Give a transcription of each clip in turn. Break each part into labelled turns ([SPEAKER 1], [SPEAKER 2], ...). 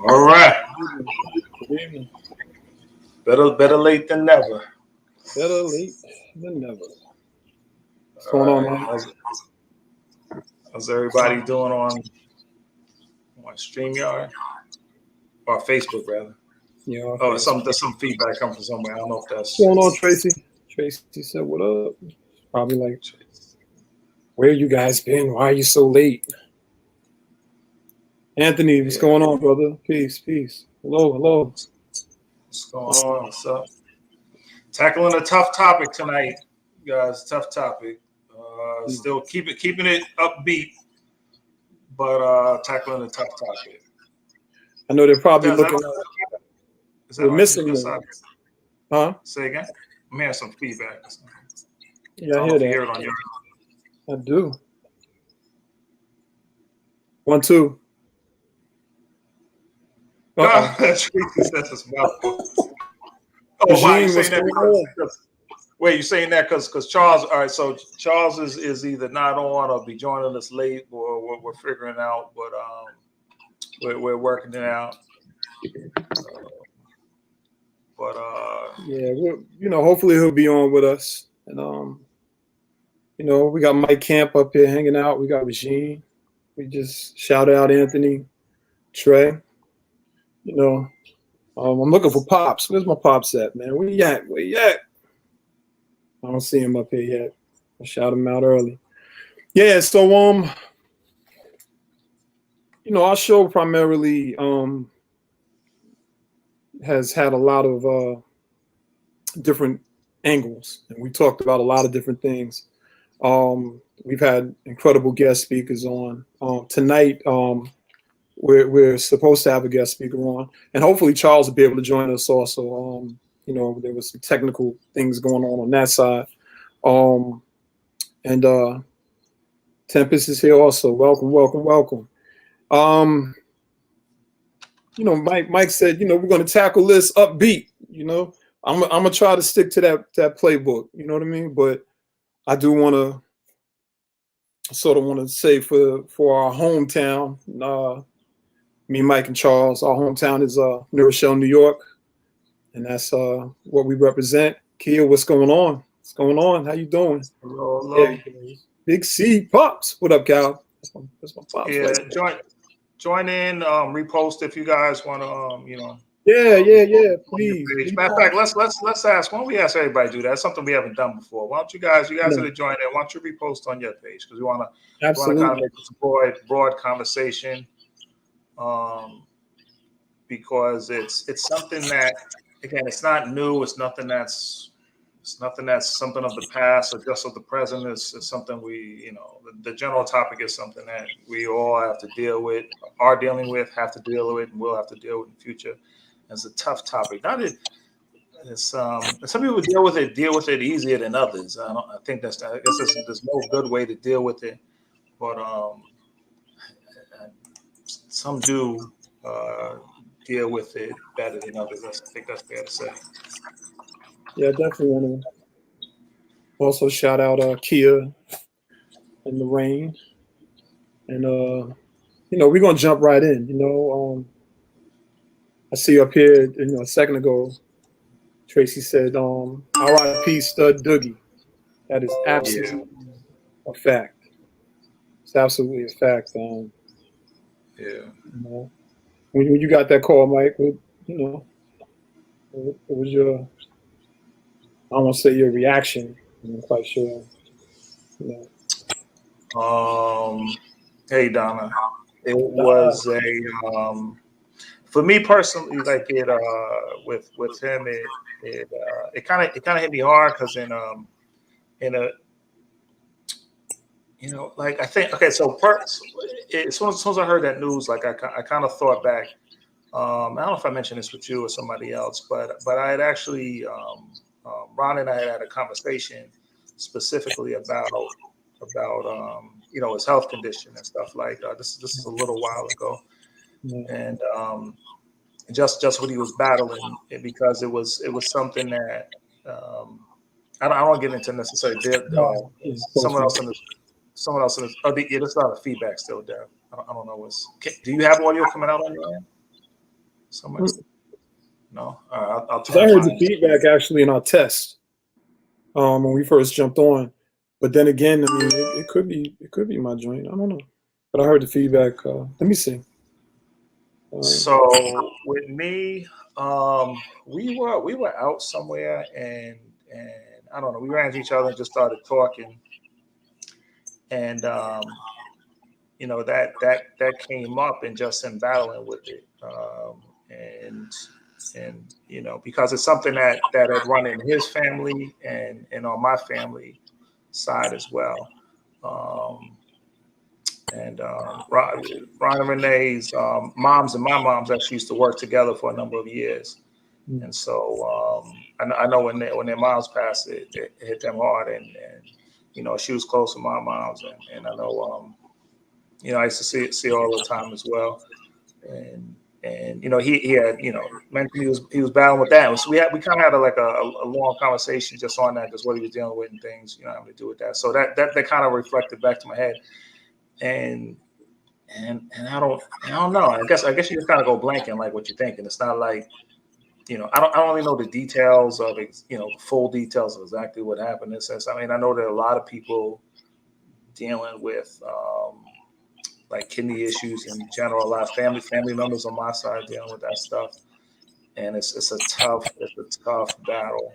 [SPEAKER 1] All right.
[SPEAKER 2] Good evening.
[SPEAKER 1] Better late than never.
[SPEAKER 2] Better late than never. What's
[SPEAKER 1] All
[SPEAKER 2] going on,
[SPEAKER 1] right.
[SPEAKER 2] man?
[SPEAKER 1] How's everybody doing on StreamYard or Facebook rather?
[SPEAKER 2] Yeah.
[SPEAKER 1] Oh, there's some feedback coming from somewhere. I don't know if that's
[SPEAKER 2] What's going on, Tracy? Tracy said, "What up?" Probably like, "Where you guys been? Why are you so late?" Anthony, what's going on, brother? Peace. Hello.
[SPEAKER 1] What's going on? What's up? Tackling a tough topic tonight, guys. Tough topic. Still keeping it upbeat, but tackling a tough topic.
[SPEAKER 2] I know they're probably looking. We're missing them. Huh?
[SPEAKER 1] Say again. I'm hearing some feedback.
[SPEAKER 2] Yeah, I hear that.
[SPEAKER 1] Hear it on your.
[SPEAKER 2] I do. 1, 2.
[SPEAKER 1] Tracy says his mouth. Oh, wow, you saying that? Wait, you saying that because Charles? All right, so Charles is either not on or be joining us late, or we're figuring out, but we're working it out.
[SPEAKER 2] Yeah, hopefully he'll be on with us, and we got Mike Camp up here hanging out. We got Regine. We just shout out Anthony, Trey. I'm looking for Pops. Where's my Pops at, man? Where you at? I don't see him up here yet. I'll shout him out early. Yeah, so our show primarily has had a lot of different angles, and we talked about a lot of different things. We've had incredible guest speakers on. Tonight, we're supposed to have a guest speaker on, and hopefully Charles will be able to join us also. There was some technical things going on that side. And Tempest is here also. Welcome. Mike said, we're going to tackle this upbeat. I'm gonna try to stick to that playbook. You know what I mean? But I do want to say for our hometown, me, Mike, and Charles, our hometown is New Rochelle, New York, and that's what we represent. Kia, what's going on? How you doing?
[SPEAKER 1] Hello.
[SPEAKER 2] Yeah, Big C Pops. What up, Cal? That's my Pops.
[SPEAKER 1] Yeah, join in, repost if you guys want to,
[SPEAKER 2] Yeah, please.
[SPEAKER 1] Matter of fact, let's ask. Why don't we ask everybody to do that? That's something we haven't done before. Why don't you guys that are joining in, why don't you repost on your page? Because we want to kind of make this a broad conversation. Because it's something that, again, it's not new. It's nothing that's something of the past or just of the present. It's something the general topic is something that we all have to deal with, are dealing with, have to deal with, and will have to deal with in the future. It's a tough topic. Some people deal with it easier than others. I think there's no good way to deal with it, but some do deal with it better than others. I think that's fair to say.
[SPEAKER 2] Yeah, definitely want to also shout out Kia and Lorraine and we're gonna jump right in. I see up here, a second ago, Tracy said, "R.I.P. Stud Doogie." That is
[SPEAKER 1] Yeah,
[SPEAKER 2] absolutely a fact. It's absolutely a fact.
[SPEAKER 1] yeah.
[SPEAKER 2] When you got that call, Mike, what was your, I don't want to say your reaction. I'm not quite sure. You
[SPEAKER 1] Hey Donna, it was a for me personally, like it with him, it kind of hit me hard because in a like I think okay, so as soon as I heard that news, like I kind of thought back. I don't know if I mentioned this with you or somebody else, but I had actually Ron and I had a conversation specifically about his health condition and stuff like this is a little while ago,
[SPEAKER 2] know,
[SPEAKER 1] and just what he was battling because it was something that I don't want to get into necessarily someone else in the someone else in the yeah, there's a lot of feedback still there. I don't know do you have audio coming out on your end somewhere? No, all right, I'll
[SPEAKER 2] I
[SPEAKER 1] turn
[SPEAKER 2] heard the
[SPEAKER 1] mine.
[SPEAKER 2] feedback actually in our test when we first jumped on, but then again, I mean, it could be my joint. I don't know, but I heard the feedback. Let me see.
[SPEAKER 1] So with me, we were out somewhere and I don't know. We ran into each other and just started talking, and that came up and just in battling with it, and because it's something that had run in his family and on my family side as well. Um, and Ron and Renee's moms and my moms actually used to work together for a number of years, and so I know when their moms passed, it hit them hard, and she was close to my moms, and I know I used to see her all the time as well, and he had mentioned he was battling with that, so we kind of had a long conversation just on that, just what he was dealing with and things having to do with that, so that kind of reflected back to my head, and I don't know. I guess you just kind of go blank and like what you're thinking. It's not like I don't really know the details of the full details of exactly what happened in this sense. I mean, I know that a lot of people dealing with like kidney issues in general. A lot of family members on my side dealing with that stuff, and it's a tough battle.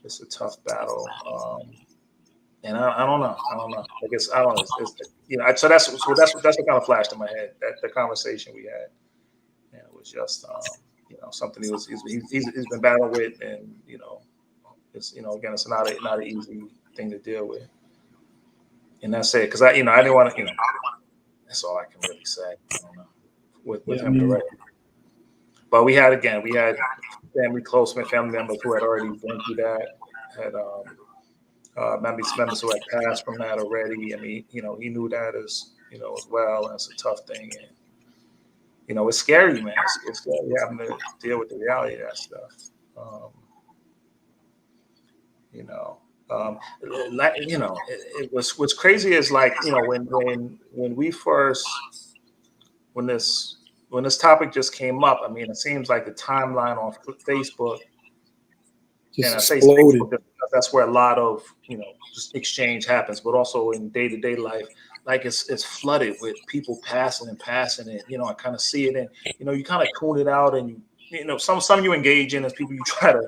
[SPEAKER 1] It's a tough battle. And I don't know. I don't know. I guess I don't know. So that's what kind of flashed in my head. That the conversation we had, and it was just something he's been battling with, and it's again it's not an easy thing to deal with. And that's it. Because I didn't want to that's all I can really say. I don't know with
[SPEAKER 2] Yeah, I
[SPEAKER 1] him
[SPEAKER 2] mean,
[SPEAKER 1] directly. But we had close family members who had already been through that. Had members who had passed from that already. I mean, he knew that as well. And it's a tough thing, and it's scary, man. It's scary having to deal with the reality of that stuff. Um, you know, it was what's crazy is like when we first when this topic just came up. I mean, it seems like the timeline on Facebook.
[SPEAKER 2] just
[SPEAKER 1] And I say
[SPEAKER 2] exploded.
[SPEAKER 1] Facebook because that's where a lot of just exchange happens, but also in day to day life, like it's flooded with people passing and passing it. I kind of see it, and you kind of tune it out, and some you engage in as people you try to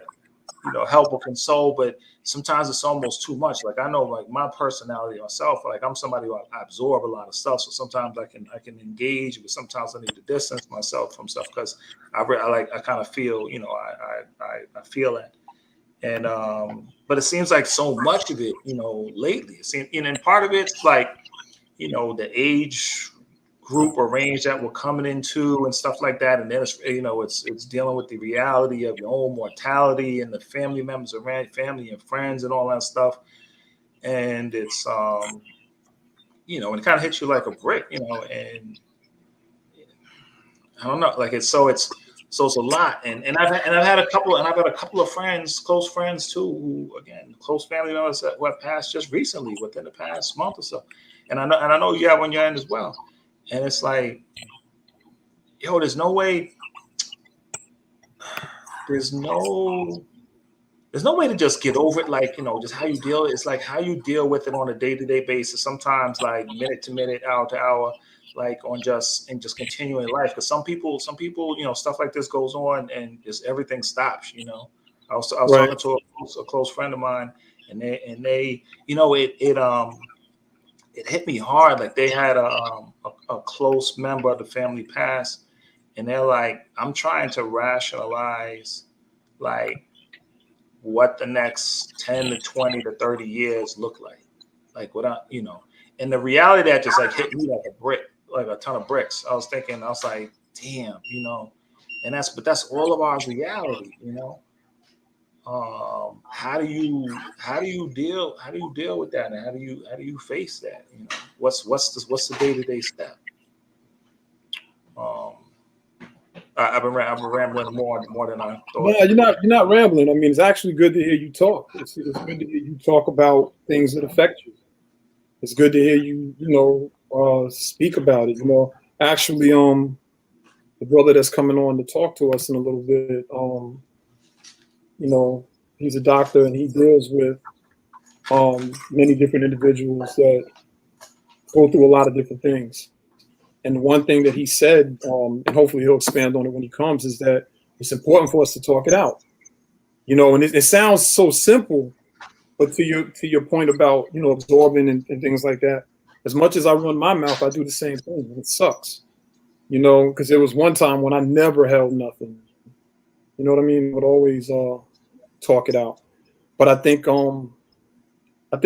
[SPEAKER 1] help or console, but sometimes it's almost too much. Like I know, like my personality myself, like I'm somebody who I absorb a lot of stuff, so sometimes I can engage, but sometimes I need to distance myself from stuff because I kind of feel I feel it. And but it seems like so much of it, lately. It seems, and part of it's like, the age group or range that we're coming into and stuff like that. And then it's dealing with the reality of your own mortality and the family members around, family and friends and all that stuff. And it's and it kind of hits you like a brick, and I don't know, like it's a lot, I've had a couple of friends, close friends too, who again, close family members who have passed just recently, within the past month or so, and I know you have on your end as well, And it's like, yo, there's no way, there's no way to just get over it. Like, just how you deal. It's like how you deal with it on a day-to-day basis. Sometimes like minute to minute, hour to hour, like just continuing life. Because some people, stuff like this goes on and just everything stops. I was
[SPEAKER 2] Right.
[SPEAKER 1] talking to a close friend of mine, and they it hit me hard. Like they had a close member of the family pass, and they're like, I'm trying to rationalize like what the next 10 to 20 to 30 years look like what and the reality that just like hit me like a brick, like a ton of bricks. I was like, damn, and that's all of our reality. How do you deal with that, and how do you face that? What's the day-to-day step? I've been rambling more than I
[SPEAKER 2] No,
[SPEAKER 1] thought.
[SPEAKER 2] you're not rambling. I mean, it's actually good to hear you talk. It's good to hear you talk about things that affect you. It's good to hear you, speak about it. Actually, the brother that's coming on to talk to us in a little bit, he's a doctor and he deals with many different individuals that go through a lot of different things. And one thing that he said, and hopefully he'll expand on it when he comes, is that it's important for us to talk it out. And it sounds so simple, but to your point about absorbing and things like that, as much as I run my mouth, I do the same thing, and it sucks. Because there was one time when I never held nothing. You know what I mean? I would always talk it out. But I think when I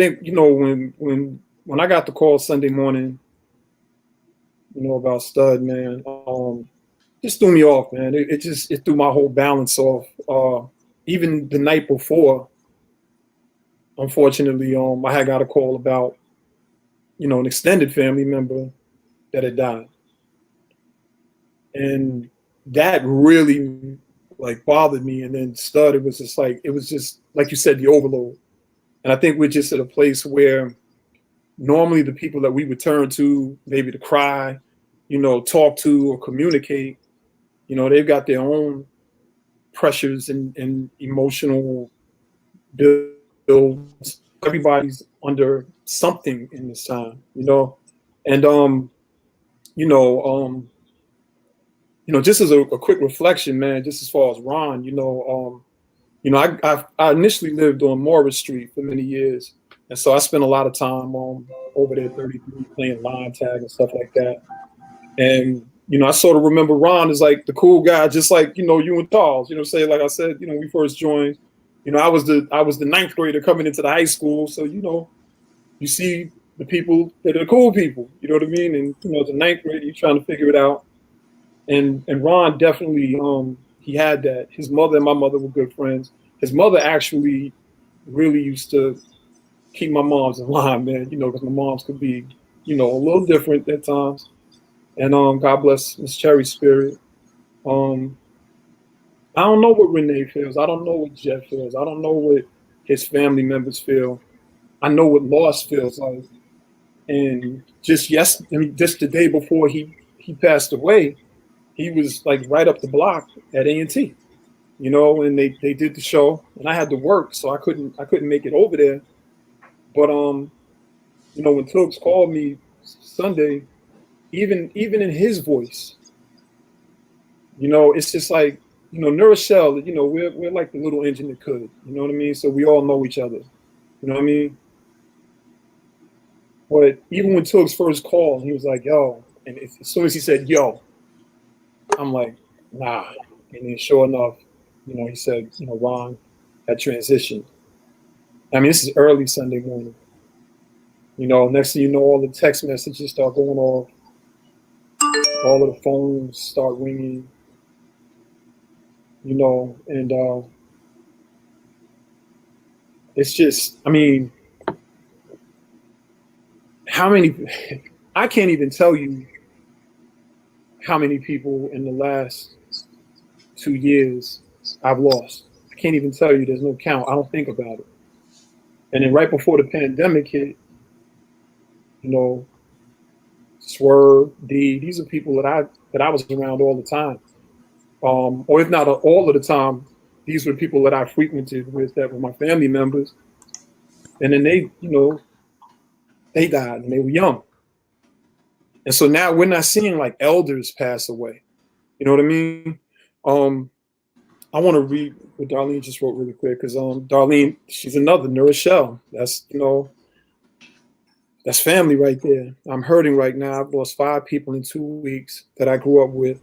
[SPEAKER 2] got the call Sunday morning, about Stud, man, just threw me off, man. It threw my whole balance off. Even the night before, unfortunately, I had got a call about, an extended family member that had died. And that really like bothered me. And then Stud, it was just like you said, the overload. And I think we're just at a place where normally the people that we would turn to, maybe to cry, talk to or communicate, they've got their own pressures and emotional builds. Everybody's under something in this time, and just as a quick reflection, man, just as far as Ron, I initially lived on Morris Street for many years, and so I spent a lot of time over there, 33, playing line tag and stuff like that. And I sort of remember Ron as like the cool guy, just like you and Charles. Say like I said, we first joined. I was the ninth grader coming into the high school, so you see the people that are the cool people. You know what I mean? And as a ninth grader, you're trying to figure it out. And Ron definitely he had that. His mother and my mother were good friends. His mother actually really used to keep my mom's in line, man. Because my mom's could be a little different at times. And God bless Miss Cherry's spirit. I don't know what Renee feels. I don't know what Jeff feels. I don't know what his family members feel. I know what loss feels like. And just the day before he passed away, he was like right up the block at A&T, and they did the show, and I had to work, so I couldn't make it over there. But when Tuggs called me Sunday, even in his voice, it's just like, Neuroshell, we're like the little engine that could, you know what I mean? So we all know each other, you know what I mean? But even when Tuggs first called, he was like, yo, and as soon as he said, yo, I'm like, nah. And then sure enough, he said, Ron had transitioned. I mean, this is early Sunday morning. Next thing you know, all the text messages start going off. All of the phones start ringing. And it's just, I mean, I can't even tell you how many people in the last 2 years I've lost. I can't even tell you. There's no count. I don't think about it. And then right before the pandemic hit, Swerve, D. These are people that I was around all the time, or if not all of the time. These were people that I frequented with, that were my family members, and then they, they died and they were young, and so now we're not seeing like elders pass away. You know what I mean? Um, I want to read what Darlene just wrote really quick because Darlene, she's another Nourishelle. That's that's family right there. I'm hurting right now. I've lost 5 people in 2 weeks that I grew up with.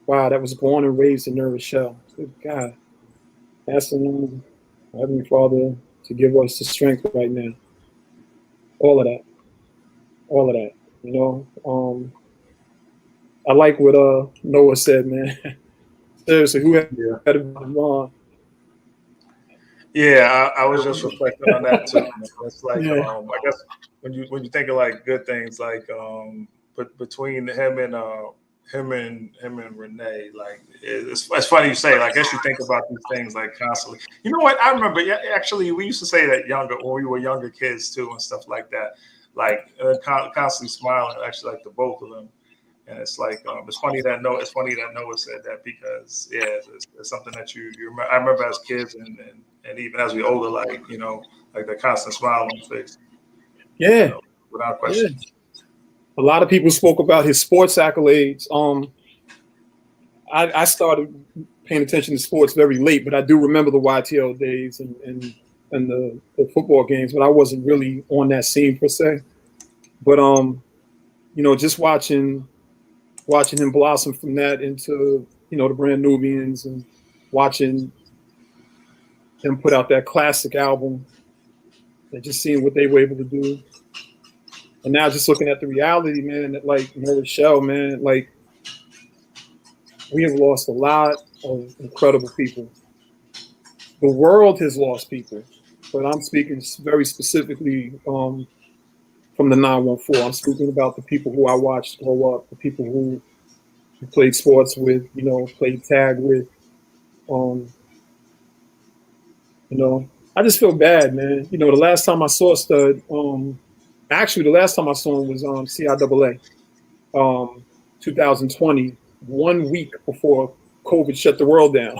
[SPEAKER 2] Wow, that was born and raised in Nourishelle. Good God. Asking Heavenly Father to give us the strength right now. All of that. All of that. I like what Noah said, man. Seriously, who had
[SPEAKER 1] Yeah.
[SPEAKER 2] better than Ron?
[SPEAKER 1] Yeah, I was just reflecting on that too. It's like
[SPEAKER 2] Yeah.
[SPEAKER 1] I guess when you think of like good things, like but between him and Renee, like it's funny you say. Like, I guess you think about these things like constantly. You know what? I remember. Yeah, actually, we used to say that when we were younger kids too, and stuff like that. Like constantly smiling. Actually, like the both of them. And it's like it's funny that Noah said that because it's something that you remember. I remember as kids and even as we older, like like the constant smile on his face,
[SPEAKER 2] Yeah.
[SPEAKER 1] without
[SPEAKER 2] Yeah.
[SPEAKER 1] question.
[SPEAKER 2] A lot of people spoke about his sports accolades. I started paying attention to sports very late, but I do remember the YTL days and the football games, but I wasn't really on that scene per se. But just watching him blossom from that into the Brand Nubians, and watching him put out that classic album, and just seeing what they were able to do. And now just looking at the reality, man, that like Nourishelle, man, like we have lost a lot of incredible people. The world has lost people, but I'm speaking very specifically from the 914. I'm speaking about the people who I watched grow up, the people who played sports with, played tag with. I just feel bad, man. The last time I saw Stud, actually the last time I saw him was CIAA, 2020, 1 week before COVID shut the world down.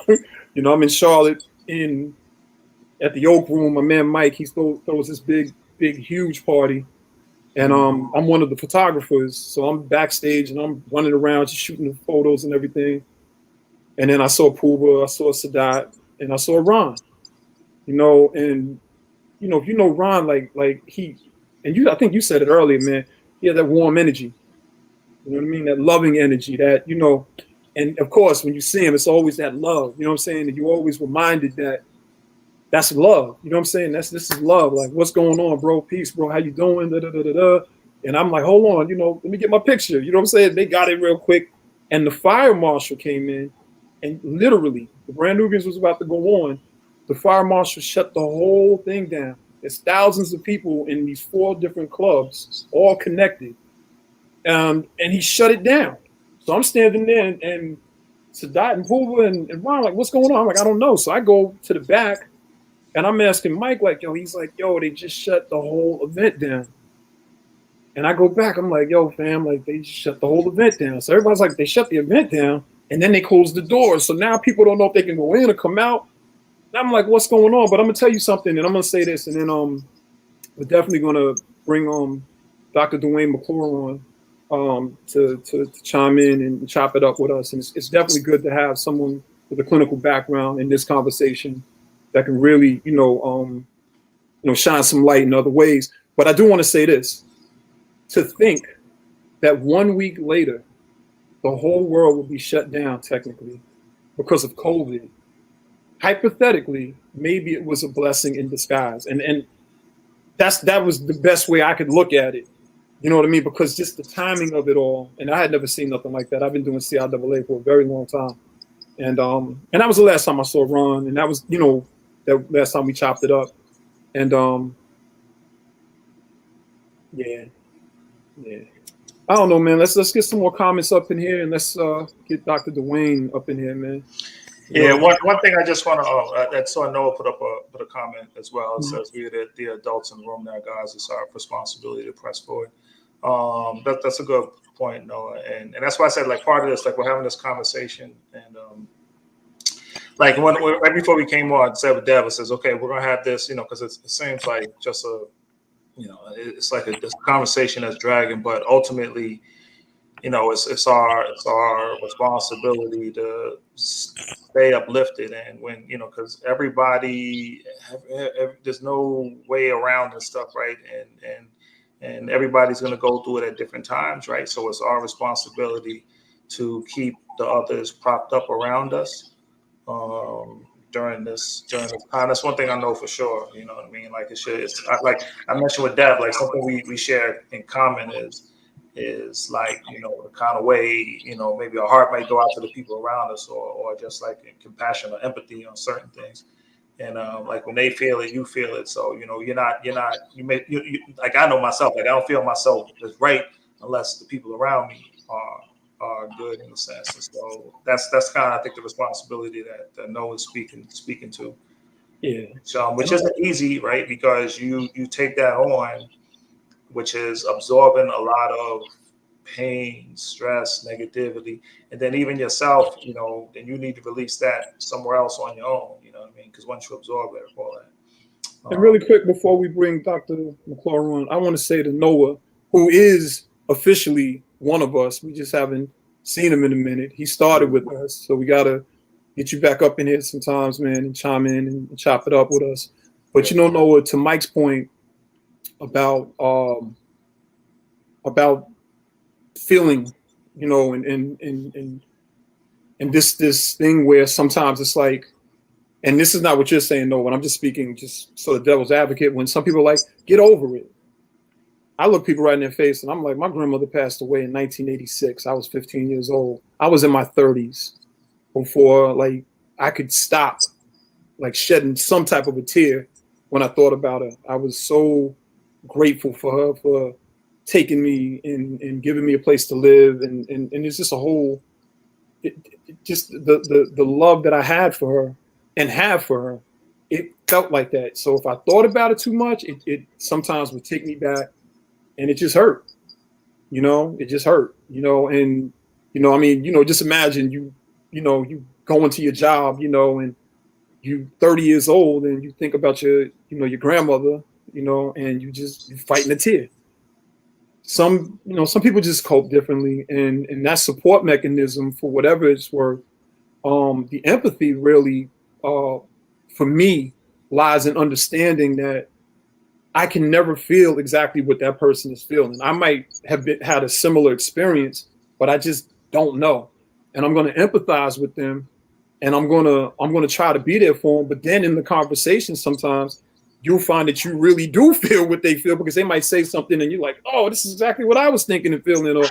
[SPEAKER 2] I'm in Charlotte at the Oak Room. My man Mike, he throws this big, huge party. And I'm one of the photographers. So I'm backstage and I'm running around just shooting the photos and everything. And then I saw Puba, I saw Sadat, and I saw Ron. And if you know Ron, like he, and I think you said it earlier, man, he had that warm energy. You know what I mean? That loving energy that, and of course, when you see him, it's always that love, you know what I'm saying? And you're always reminded that that's love. You know what I'm saying? This is love. Like, what's going on, bro? Peace, bro. How you doing? Da, da, da, da, da. And I'm like, hold on, let me get my picture. You know what I'm saying? They got it real quick. And the fire marshal came in, and literally, the Brand Nubians was about to go on. The fire marshal shut the whole thing down. There's thousands of people in these 4 different clubs, all connected. And he shut it down. So I'm standing there, and Sadat and Puba and Ron, like, what's going on? I'm like, I don't know. So I go to the back, and I'm asking Mike, like, he's like, they just shut the whole event down. And I go back, I'm like, fam, like, they just shut the whole event down. So everybody's like, they shut the event down, and then they closed the doors. So now people don't know if they can go in or come out. And I'm like, what's going on? But I'm going to tell you something, and I'm going to say this, and then we're definitely going to bring Dr. Dwayne McClure on to chime in and chop it up with us. And it's definitely good to have someone with a clinical background in this conversation that can really, shine some light in other ways. But I do want to say this: to think that 1 week later, the whole world will be shut down technically because of COVID. Hypothetically, maybe it was a blessing in disguise, and that was the best way I could look at it. You know what I mean? Because just the timing of it all, and I had never seen nothing like that. I've been doing CIAA for a very long time, and that was the last time I saw Ron, and that was that last time we chopped it up, and yeah. I don't know, man. Let's get some more comments up in here, and let's get Dr. Dwayne up in here, man.
[SPEAKER 1] Yeah, one thing I just want to, I saw Noah put a comment as well. It says, we the adults in the room now, guys. It's our responsibility to press forward. That's a good point, Noah, and that's why I said like part of this, like we're having this conversation, and like when right before we came on, said with Dev, it says, okay, we're gonna have this, because it seems like just a, it's like this conversation that's dragging, but ultimately, it's our responsibility to stay uplifted, and when because everybody, there's no way around this stuff, right? And everybody's going to go through it at different times, right? So it's our responsibility to keep the others propped up around us during this time. That's one thing I know for sure. You know what I mean? Like like I mentioned with Dev, like something we share in common is like the kind of way maybe our heart might go out to the people around us, or just like compassion or empathy on certain things, and like when they feel it, you feel it. So like I know myself, like I don't feel myself as right unless the people around me are good in a sense. And so that's kind of, I think, the responsibility that Noah's speaking to.
[SPEAKER 2] Yeah.
[SPEAKER 1] So which isn't easy, right? Because you take that on, which is absorbing a lot of pain, stress, negativity, and then even yourself, then you need to release that somewhere else on your own. You know what I mean? Because once you absorb it, all that.
[SPEAKER 2] And really quick, before we bring Dr. McClure on, I want to say to Noah, who is officially one of us, we just haven't seen him in a minute. He started with us, so we got to get you back up in here sometimes, man, and chime in and chop it up with us. But Noah, to Mike's point about feeling, and this thing where sometimes it's like, and this is not what you're saying, no, when I'm just speaking just sort of devil's advocate, when some people are like, get over it. I look people right in their face and I'm like, my grandmother passed away in 1986. I was 15 years old. I was in my 30s before like I could stop like shedding some type of a tear when I thought about her. I was so grateful for her for taking me and giving me a place to live. And it's just a whole, just the love that I had for her and have for her, it felt like that. So if I thought about it too much, it sometimes would take me back, and it just hurt. It just hurt. And I mean, just imagine you go into your job, and you 30 years old, and you think about your grandmother, and you're fighting a tear. Some people just cope differently, and that support mechanism, for whatever it's worth, the empathy really, for me, lies in understanding that I can never feel exactly what that person is feeling. I might have had a similar experience, but I just don't know. And I'm going to empathize with them, and I'm going to try to be there for them. But then in the conversation, sometimes you'll find that you really do feel what they feel, because they might say something and you're like, oh, this is exactly what I was thinking and feeling.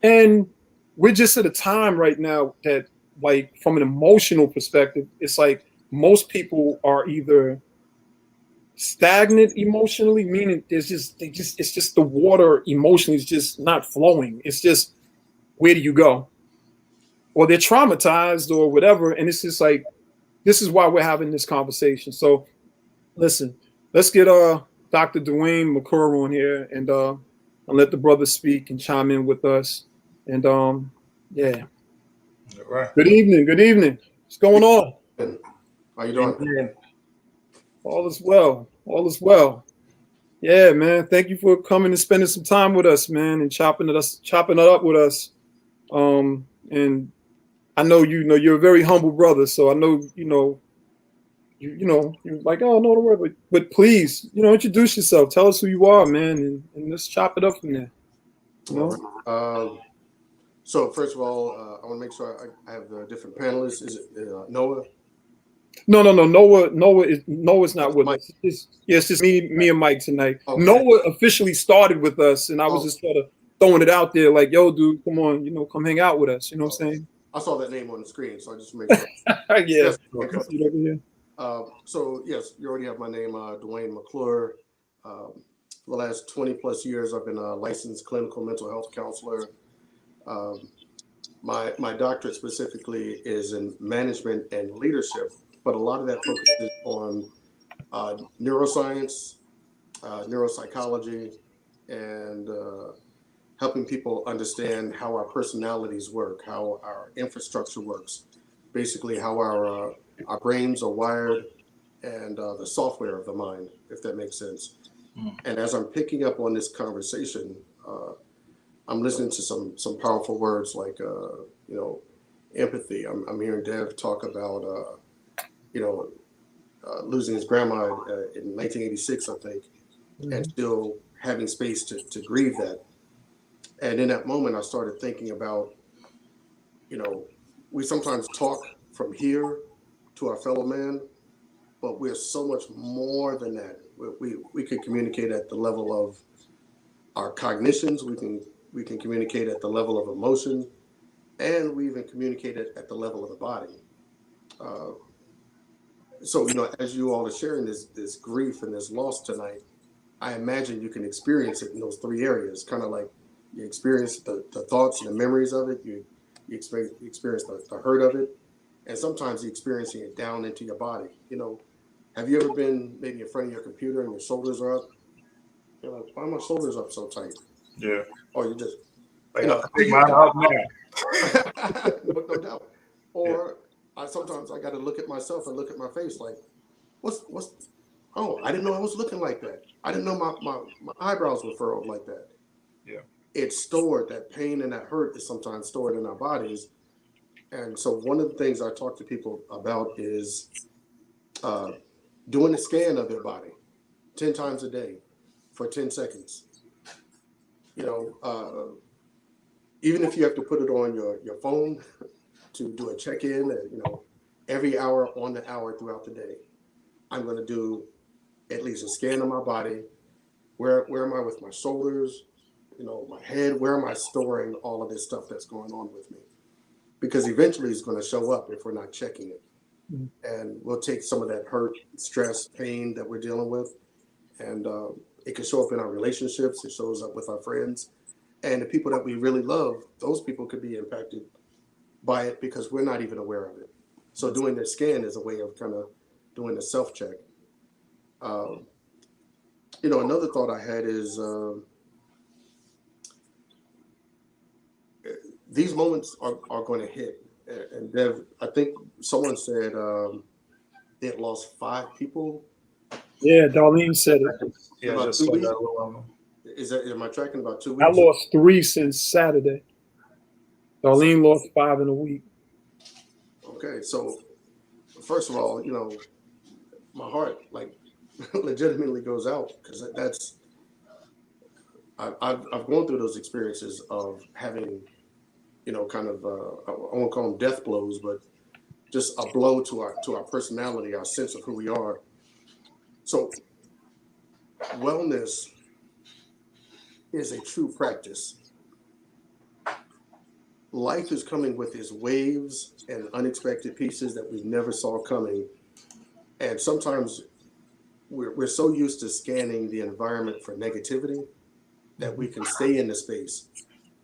[SPEAKER 2] And we're just at a time right now that, like, from an emotional perspective, it's like most people are either stagnant emotionally, meaning it's just the water emotionally is just not flowing. It's just, where do you go? Or they're traumatized or whatever. And it's just like, this is why we're having this conversation. So listen, let's get Dr. Dwayne McClure on here, and let the brother speak and chime in with us. And yeah.
[SPEAKER 1] All right.
[SPEAKER 2] Good evening. What's going on?
[SPEAKER 3] How you doing?
[SPEAKER 2] All is well. Yeah, man. Thank you for coming and spending some time with us, man, and chopping it up with us. And I know you're a very humble brother, so I know you're like, oh no, don't worry, but please, introduce yourself. Tell us who you are, man, and let's chop it up from there.
[SPEAKER 3] So first of all, I want to make sure I have the different panelists. Is it Noah?
[SPEAKER 2] No. Noah's not with us. It's just me and Mike tonight. Okay. Noah officially started with us, and I was just sort of throwing it out there, like, yo, dude, come on, come hang out with us. You know what I'm saying?
[SPEAKER 3] I saw that name on the screen, so I just make sure.
[SPEAKER 2] Yeah.
[SPEAKER 3] So yes, you already have my name, Dwayne McClure. For the last 20 plus years, I've been a licensed clinical mental health counselor. My doctorate specifically is in management and leadership, but a lot of that focuses on neuroscience, neuropsychology, and helping people understand how our personalities work, how our infrastructure works, basically how our brains are wired, and the software of the mind, if that makes sense.
[SPEAKER 1] Mm.
[SPEAKER 3] And as I'm picking up on this conversation, I'm listening to some powerful words like empathy. I'm hearing Dev talk about losing his grandma in 1986, I think, and still having space to grieve that. And in that moment, I started thinking about, we sometimes talk from here to our fellow man, but we're so much more than that. We can communicate at the level of our cognitions. We can communicate at the level of emotion, and we even communicate it at the level of the body. So, as you all are sharing this grief and this loss tonight, I imagine you can experience it in those three areas, kind of like you experience the thoughts and the memories of it, you experience the hurt of it, and sometimes you're experiencing it down into your body. Have you ever been maybe in front of your computer and your shoulders are up? You're like, why are my shoulders up so tight?
[SPEAKER 1] Yeah.
[SPEAKER 3] Or you just,
[SPEAKER 1] Like, I think mine out now.
[SPEAKER 3] no doubt. Or sometimes I got to look at myself and look at my face like, I didn't know I was looking like that. I didn't know my eyebrows were furrowed like that.
[SPEAKER 1] Yeah.
[SPEAKER 3] It's stored. That pain and that hurt is sometimes stored in our bodies. And so one of the things I talk to people about is doing a scan of their body 10 times a day for 10 seconds. Even if you have to put it on your phone to do a check-in, every hour on the hour throughout the day, I'm going to do at least a scan of my body. Where am I with my shoulders? My head. Where am I storing all of this stuff that's going on with me? Because eventually it's going to show up if we're not checking it. Mm-hmm. And we'll take some of that hurt, stress, pain that we're dealing with, and it can show up in our relationships. It shows up with our friends. And the people that we really love, those people could be impacted by it because we're not even aware of it. So doing the scan is a way of kind of doing a self-check. Another thought I had is these moments are going to hit. And Dev, I think someone said it lost 5 people.
[SPEAKER 2] Yeah, Darlene said it.
[SPEAKER 1] Yeah,
[SPEAKER 3] about
[SPEAKER 1] just
[SPEAKER 3] 2
[SPEAKER 1] like
[SPEAKER 3] weeks.
[SPEAKER 1] that.
[SPEAKER 3] Am I tracking about 2 weeks?
[SPEAKER 2] I lost 3 since Saturday. Darlene lost 5 in a week.
[SPEAKER 3] Okay, so first of all, my heart legitimately goes out because I've gone through those experiences of having, kind of I won't call them death blows, but just a blow to our personality, our sense of who we are. So wellness is a true practice. Life is coming with its waves and unexpected pieces that we never saw coming. And sometimes we're so used to scanning the environment for negativity that we can stay in the space.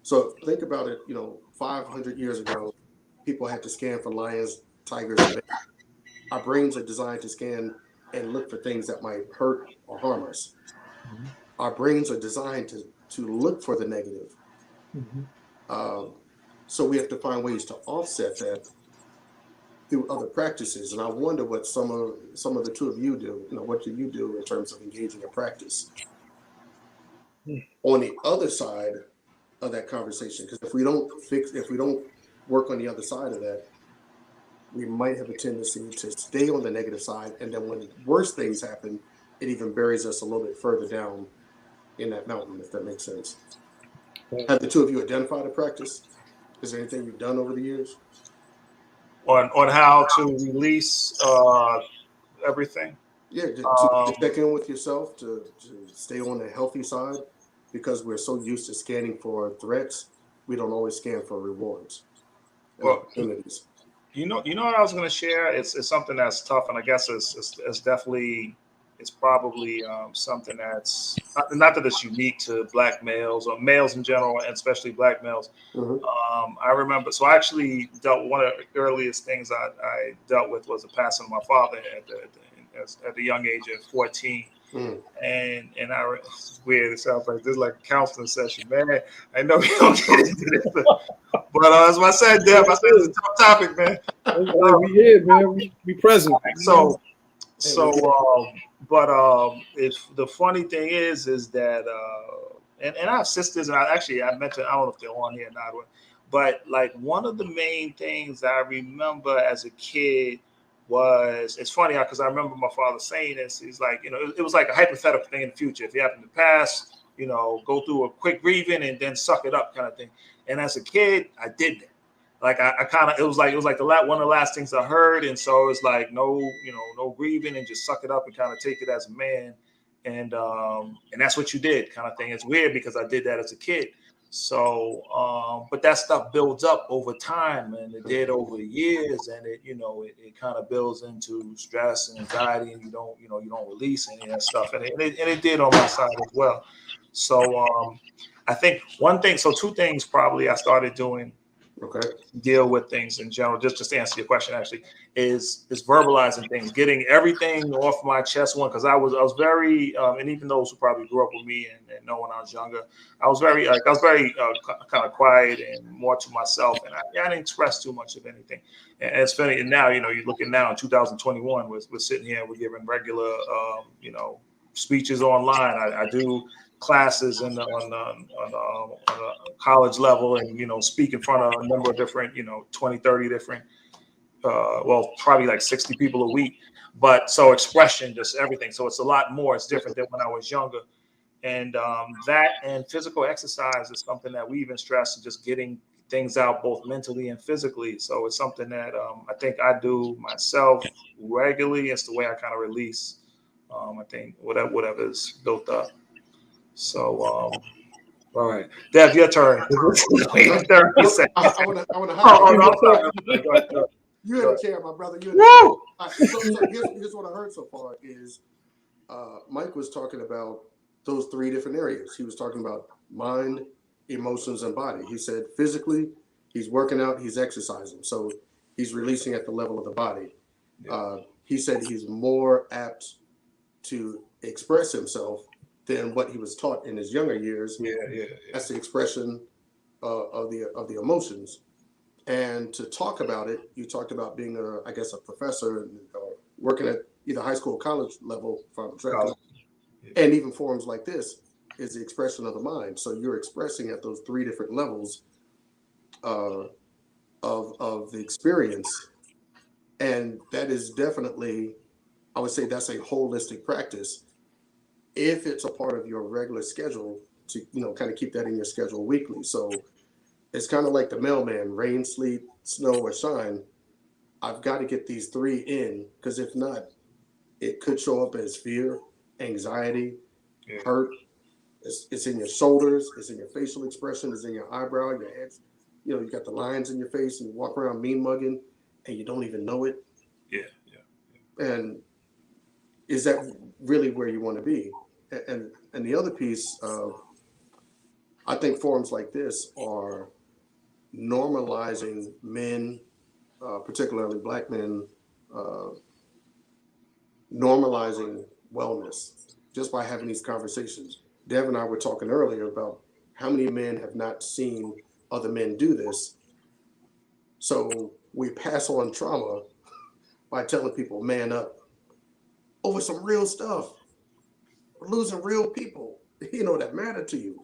[SPEAKER 3] So think about it, 500 years ago, people had to scan for lions, tigers, and bears. Our brains are designed to scan and look for things that might hurt or harm us. Mm-hmm. Our brains are designed to look for the negative. Mm-hmm. So we have to find ways to offset that through other practices. And I wonder what some of the two of you do. What do you do in terms of engaging in practice? On the other side of that conversation, because if we don't work on the other side of that, we might have a tendency to stay on the negative side, and then when worse things happen, it even buries us a little bit further down in that mountain, if that makes sense. Have the two of you identified a practice? Is there anything you've done over the years?
[SPEAKER 1] On how to release everything?
[SPEAKER 3] Yeah, to check in with yourself, to stay on the healthy side, because we're so used to scanning for threats, we don't always scan for rewards and opportunities.
[SPEAKER 1] You know what I was going to share? It's something that's tough, and I guess it's definitely, it's probably something that's not that it's unique to Black males or males in general, and especially Black males. Mm-hmm. I remember, so I actually one of the earliest things I dealt with was the passing of my father at the young age of 14.
[SPEAKER 3] Mm.
[SPEAKER 1] And it's weird. It sounds like this is like a counseling session, man. I know we don't get into this, but as I said, Dev, I said it's a tough topic, man.
[SPEAKER 2] We here, man. We present.
[SPEAKER 1] So it's the funny thing is that and I have sisters, and I mentioned, I don't know if they're on here or not, but like one of the main things I remember as a kid was, it's funny because I remember my father saying this. He's like, it was like a hypothetical thing in the future. If you happen to pass, go through a quick grieving and then suck it up kind of thing. And as a kid, I did that. Like I kind of, it was like one of the last things I heard, and so it's like no grieving and just suck it up and kind of take it as a man, and that's what you did, kind of thing. It's weird because I did that as a kid. So, but that stuff builds up over time, and it did over the years, and it kind of builds into stress and anxiety, and you don't release any of that stuff, and it did on my side as well. So, I think two things probably I started doing.
[SPEAKER 3] Okay.
[SPEAKER 1] Deal with things in general, just to answer your question, actually, is verbalizing things, getting everything off my chest. Because I was very, and even those who probably grew up with me and know when I was younger, I was very kind of quiet and more to myself, and I didn't express too much of anything. And it's funny, and now you're looking now in 2021, we're sitting here, we're giving regular speeches online. I do classes on a college level, and speak in front of a number of different 20, 30 different probably like 60 people a week. But so expression, just everything, so it's a lot more. It's different than when I was younger. And that and physical exercise is something that we even stress, just getting things out both mentally and physically. So it's something that I think I do myself regularly. It's the way I kind of release I think whatever is built up. So, all right, Dev, your turn.
[SPEAKER 3] I want to highlight. You in the chair, my brother. You in the chair. So here's what I heard so far is Mike was talking about those three different areas. He was talking about mind, emotions, and body. He said physically, he's working out, he's exercising, so he's releasing at the level of the body. He said he's more apt to express himself than what he was taught in his younger years. That's the expression of the emotions. And to talk about it, you talked about being a professor and working at either high school or college level, and even forums like this is the expression of the mind. So you're expressing at those three different levels of the experience, and that is definitely, I would say, that's a holistic practice. If it's a part of your regular schedule, to kind of keep that in your schedule weekly. So it's kind of like the mailman: rain, sleet, snow, or shine. I've got to get these three in, because if not, it could show up as fear, anxiety, hurt. It's in your shoulders, it's in your facial expression, it's in your eyebrow, your head. You got the lines in your face, and you walk around mean mugging, and you don't even know it. And is that really where you want to be? And the other piece, I think forums like this are normalizing men, particularly Black men, normalizing wellness just by having these conversations. Dev and I were talking earlier about how many men have not seen other men do this. So we pass on trauma by telling people, man up, over some real stuff. We're losing real people, that matter to you.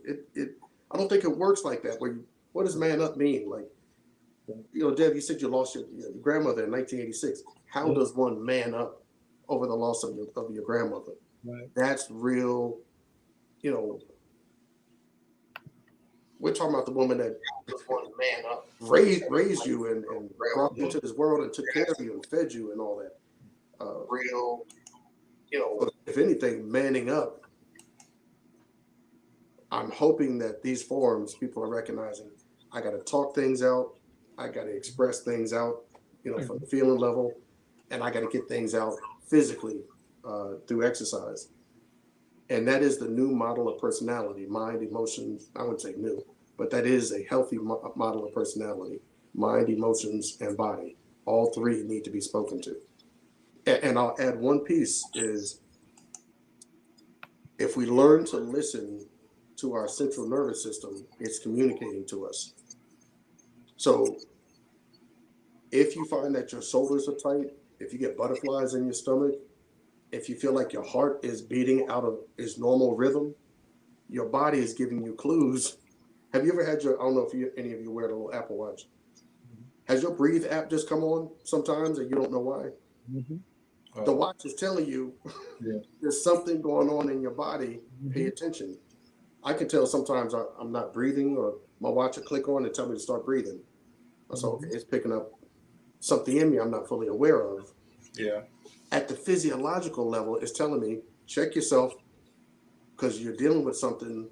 [SPEAKER 3] I don't think it works like that. What does man up mean? Like, Dev, you said you lost your grandmother in 1986. How does one man up over the loss of your grandmother?
[SPEAKER 2] Right.
[SPEAKER 3] That's real. We're talking about the woman that man up, raised you and brought you into this world and took care of you and fed you and all that. Real. If anything, manning up. I'm hoping that these forums, people are recognizing, I got to talk things out, I got to express things out, from the feeling level, and I got to get things out physically through exercise. And that is the new model of personality: mind, emotions. I wouldn't say new, but that is a healthy model of personality: mind, emotions, and body. All three need to be spoken to. And I'll add one piece is If we learn to listen to our central nervous system, it's communicating to us. So if you find that your shoulders are tight, if you get butterflies in your stomach, if you feel like your heart is beating out of its normal rhythm, your body is giving you clues. Have you ever had your, I don't know if any of you wear the little Apple Watch. Has your Breathe app just come on sometimes and you don't know why?
[SPEAKER 2] Mm-hmm.
[SPEAKER 3] The watch is telling you there's something going on in your body. Pay attention. I can tell sometimes I'm not breathing, or my watch will click on and tell me to start breathing. I say, okay, it's picking up something in me I'm not fully aware of.
[SPEAKER 1] Yeah.
[SPEAKER 3] At the physiological level, it's telling me, check yourself, because you're dealing with something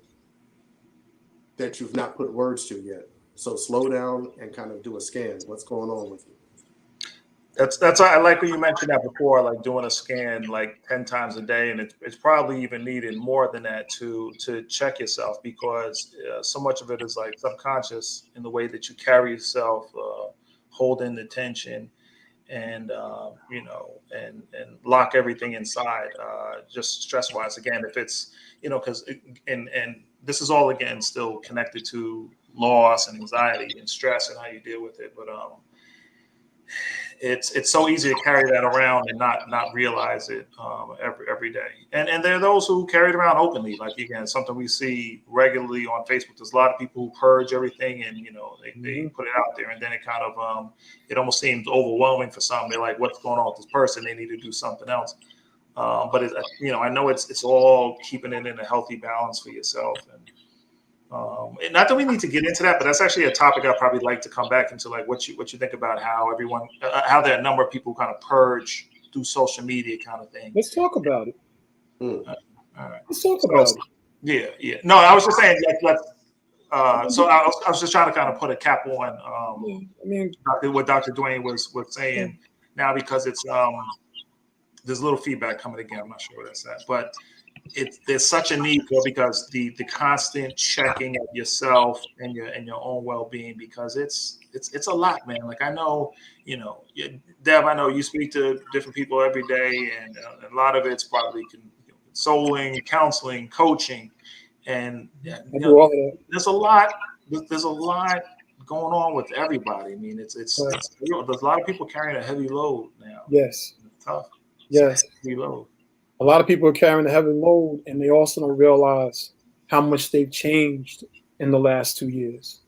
[SPEAKER 3] that you've not put words to yet. So slow down and kind of do a scan. What's going on with you?
[SPEAKER 1] That's I like when you mentioned that before, like doing a scan like 10 times a day, and it's probably even needed more than that to check yourself, because so much of it is like subconscious in the way that you carry yourself, holding the tension, and and lock everything inside, just stress wise. Again, if it's because and this is all again still connected to loss and anxiety and stress and how you deal with it, but it's so easy to carry that around and not realize it every day. And there are those who carry it around openly. Like again, something we see regularly on Facebook. There's a lot of people who purge everything, and they put it out there, and then it kind of it almost seems overwhelming for some. They're like, "What's going on with this person? They need to do something else." But I know it's all keeping it in a healthy balance for yourself. And not that we need to get into that, but that's actually a topic I'd probably like to come back into, like what you think about how everyone, how there are a number of people kind of purge through social media kind of thing.
[SPEAKER 2] Let's talk about it.
[SPEAKER 1] All right.
[SPEAKER 2] Let's talk about it.
[SPEAKER 1] Yeah. No, I was just saying, so I was just trying to kind of put a cap on
[SPEAKER 2] I mean,
[SPEAKER 1] what Dr. Dwayne was saying now, because it's there's a little feedback coming again. I'm not sure where that's at, but there's such a need for, because the constant checking of yourself and your own well-being, because it's a lot, man. Like I know, Dev, I know you speak to different people every day, and a lot of it's probably consoling, counseling, coaching, and
[SPEAKER 2] I do all of that.
[SPEAKER 1] there's a lot going on with everybody. I mean, it's there's a lot of people carrying a heavy load now.
[SPEAKER 2] Yes.
[SPEAKER 1] It's tough.
[SPEAKER 2] Yes.
[SPEAKER 1] Heavy load.
[SPEAKER 2] A lot of people are carrying a heavy load, and they also don't realize how much they've changed in the last 2 years.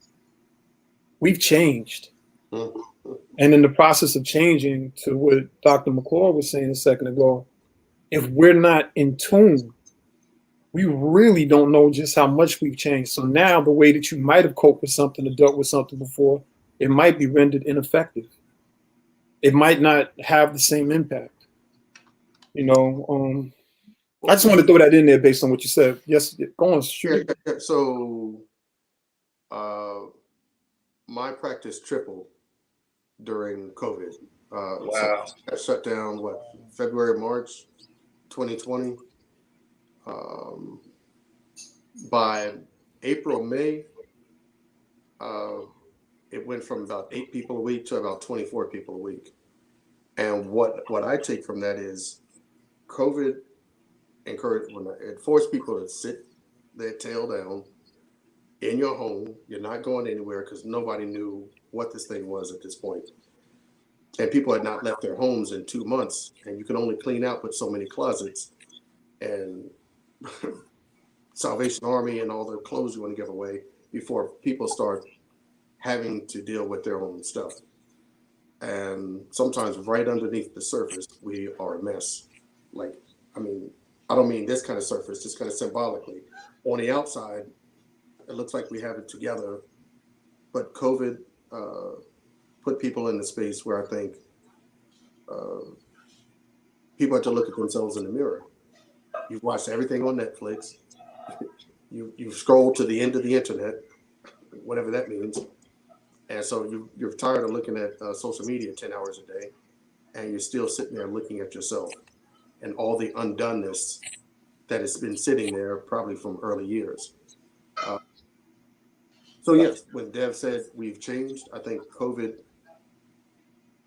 [SPEAKER 2] We've changed. And in the process of changing, to what Dr. McClure was saying a second ago, if we're not in tune, we really don't know just how much we've changed. So now the way that you might have coped with something or dealt with something before, it might be rendered ineffective. It might not have the same impact. I just want to throw that in there based on what you said. Yes, go on, shoot.
[SPEAKER 3] Yeah. So my practice tripled during COVID.
[SPEAKER 1] Wow.
[SPEAKER 3] I shut down, February, March 2020. By April, May, it went from about 8 people a week to about 24 people a week. And what I take from that is COVID it forced people to sit their tail down in your home. You're not going anywhere, because nobody knew what this thing was at this point. And people had not left their homes in 2 months, and you can only clean out with so many closets and Salvation Army and all the clothes you want to give away before people start having to deal with their own stuff. And sometimes right underneath the surface, we are a mess. I don't mean this kind of surface, just kind of symbolically. On the outside, it looks like we have it together, but COVID put people in the space where I think people have to look at themselves in the mirror. You've watched everything on Netflix. You've scrolled to the end of the internet, whatever that means. And so you're tired of looking at social media 10 hours a day, and you're still sitting there looking at yourself and all the undoneness that has been sitting there probably from early years. So yes, when Dev said we've changed, I think COVID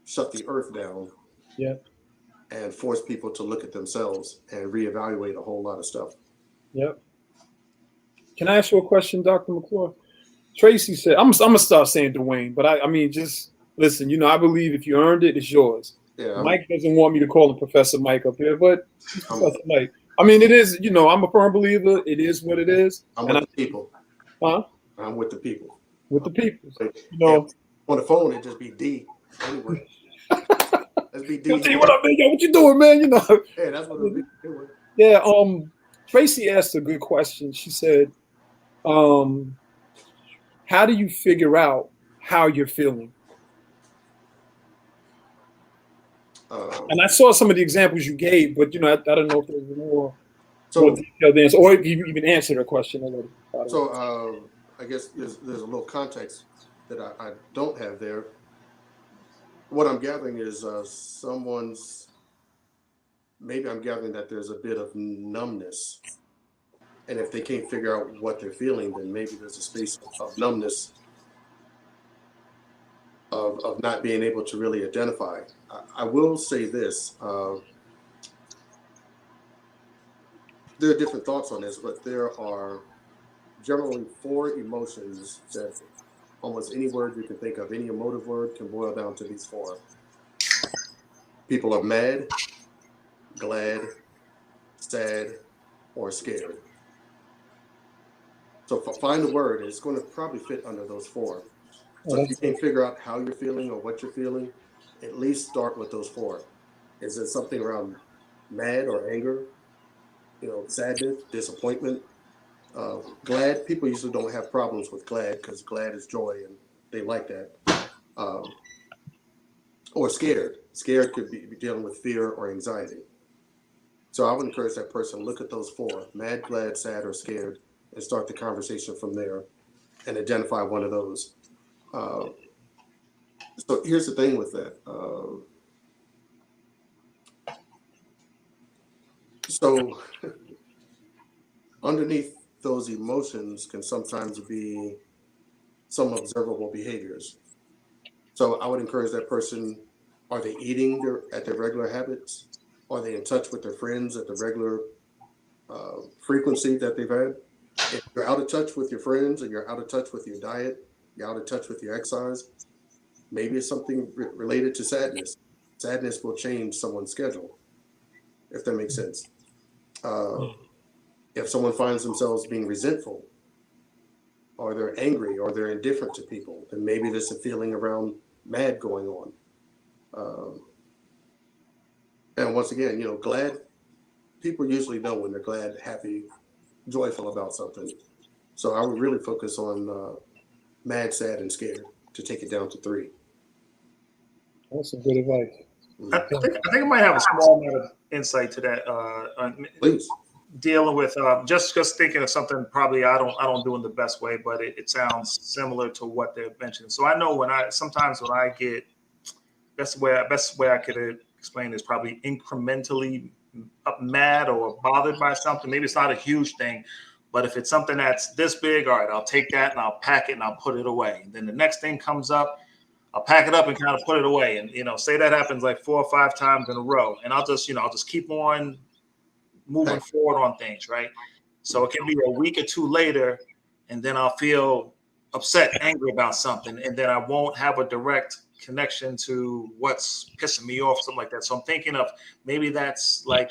[SPEAKER 3] shut the earth down and forced people to look at themselves and reevaluate a whole lot of stuff.
[SPEAKER 2] Yep. Can I ask you a question, Dr. McClure? Tracy said, I'm gonna start saying Dwayne, but I mean, just listen. I believe if you earned it, it's yours.
[SPEAKER 3] Yeah,
[SPEAKER 2] Mike doesn't want me to call him Professor Mike up here, but he's
[SPEAKER 3] I'm,
[SPEAKER 2] Professor Mike. I mean, it is. I'm a firm believer. It is what it is.
[SPEAKER 3] I'm
[SPEAKER 2] And
[SPEAKER 3] with the people.
[SPEAKER 2] Huh?
[SPEAKER 3] I'm with the people.
[SPEAKER 2] With the people.
[SPEAKER 3] And on the phone, it just be D. Anyway, let's be D.
[SPEAKER 2] Hey, what up, man? Yo, what you doing, man?
[SPEAKER 3] Yeah, that's what it'll be. Anyway.
[SPEAKER 2] Yeah. Tracy asked a good question. She said, how do you figure out how you're feeling? And I saw some of the examples you gave, but I don't know if there's more detailed answer, or if you even answered her question already.
[SPEAKER 3] So I guess there's a little context that I don't have there. What I'm gathering is maybe I'm gathering that there's a bit of numbness. And if they can't figure out what they're feeling, then maybe there's a space of numbness, of not being able to really identify. I will say this. There are different thoughts on this, but there are generally 4 emotions that almost any word you can think of, any emotive word, can boil down to these 4. People are mad, glad, sad, or scared. So find a word, it's going to probably fit under those 4. So if you can't figure out how you're feeling or what you're feeling, at least start with those 4. Is it something around mad or anger? Sadness, disappointment. Glad, people usually don't have problems with glad because glad is joy and they like that. Or scared. Scared could be dealing with fear or anxiety. So I would encourage that person, look at those 4, mad, glad, sad, or scared, and start the conversation from there and identify one of those. So here's the thing with that. So underneath those emotions can sometimes be some observable behaviors. So I would encourage that person, are they eating at their regular habits? Are they in touch with their friends at the regular frequency that they've had? If you're out of touch with your friends and you're out of touch with your diet, you're out of touch with your exercise, maybe it's something related to sadness. Sadness will change someone's schedule, if that makes sense. If someone finds themselves being resentful, or they're angry, or they're indifferent to people, then maybe there's a feeling around mad going on. And once again, glad, people usually know when they're glad, happy, joyful about something. So I would really focus on mad, sad, and scared to take it down to 3.
[SPEAKER 2] That's some good advice.
[SPEAKER 1] I think I might have a small amount of insight to that.
[SPEAKER 3] Please.
[SPEAKER 1] Dealing with just thinking of something probably I don't do in the best way, but it sounds similar to what they're mentioning. So I know sometimes when I get best way I could explain is probably incrementally mad or bothered by something. Maybe it's not a huge thing, but if it's something that's this big, all right, I'll take that and I'll pack it and I'll put it away. And then the next thing comes up, I'll pack it up and kind of put it away. And say that happens like 4 or 5 times in a row, and I'll just keep on moving forward on things, right? So it can be a week or 2 later, and then I'll feel upset, angry about something, and then I won't have a direct connection to what's pissing me off, something like that. So I'm thinking of maybe that's like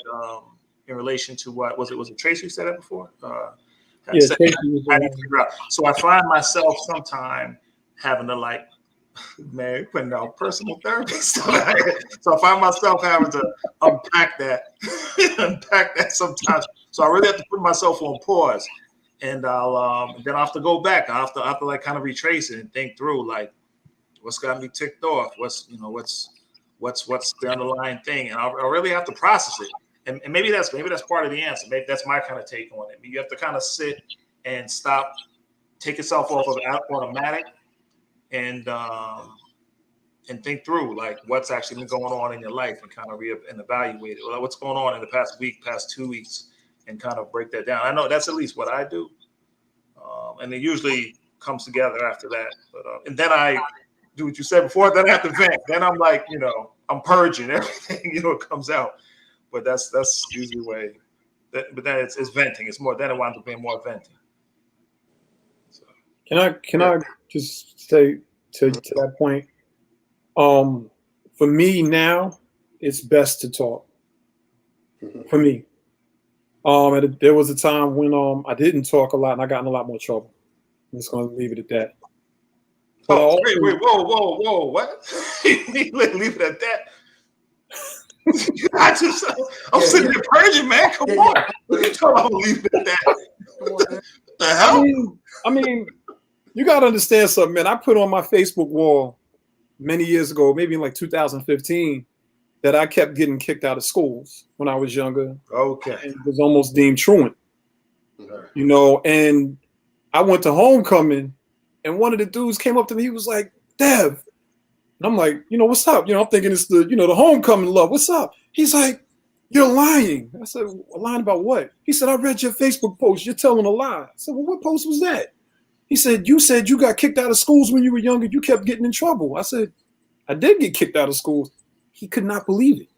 [SPEAKER 1] in relation to what was it Tracy who said that before?
[SPEAKER 2] Yeah,
[SPEAKER 1] I need to figure out. So I find myself sometime having to man, putting out personal therapy stuff. So I find myself having to unpack that sometimes. So I really have to put myself on pause, and then I have to go back. I have to kind of retrace it and think through what's got me ticked off. What's the underlying thing, and I really have to process it. And maybe that's part of the answer. Maybe that's my kind of take on it. You have to kind of sit and stop, take yourself off of automatic, and think through what's actually been going on in your life, and kind of and evaluate it. What's going on in the past week, past 2 weeks, and kind of break that down. I know that's at least what I do, and it usually comes together after that. But and then I do what you said before. Then I have to vent. Then I'm I'm purging everything. It comes out. But that's usually the way but then it's venting. It's more. Then it winds up being more venting. So.
[SPEAKER 2] Can I just say to that point? For me now, it's best to talk. For me, there was a time when I didn't talk a lot and I got in a lot more trouble. I'm just going to leave it at that. But
[SPEAKER 1] wait, whoa, what? Leave it at that. I'm sitting there purging, man. Come on. I'm leave it at that. What the hell?
[SPEAKER 2] I mean, you got to understand something, man. I put on my Facebook wall many years ago, maybe in like 2015, that I kept getting kicked out of schools when I was younger.
[SPEAKER 1] Okay.
[SPEAKER 2] And was almost deemed truant. You know, and I went to homecoming and one of the dudes came up to me. He was like, Dev. And I'm like, what's up? I'm thinking it's the homecoming love. What's up? He's like, you're lying. I said, lying about what? He said, I read your Facebook post. You're telling a lie. I said, well, what post was that? He said you got kicked out of schools when you were younger. You kept getting in trouble. I said, I did get kicked out of schools. He could not believe it.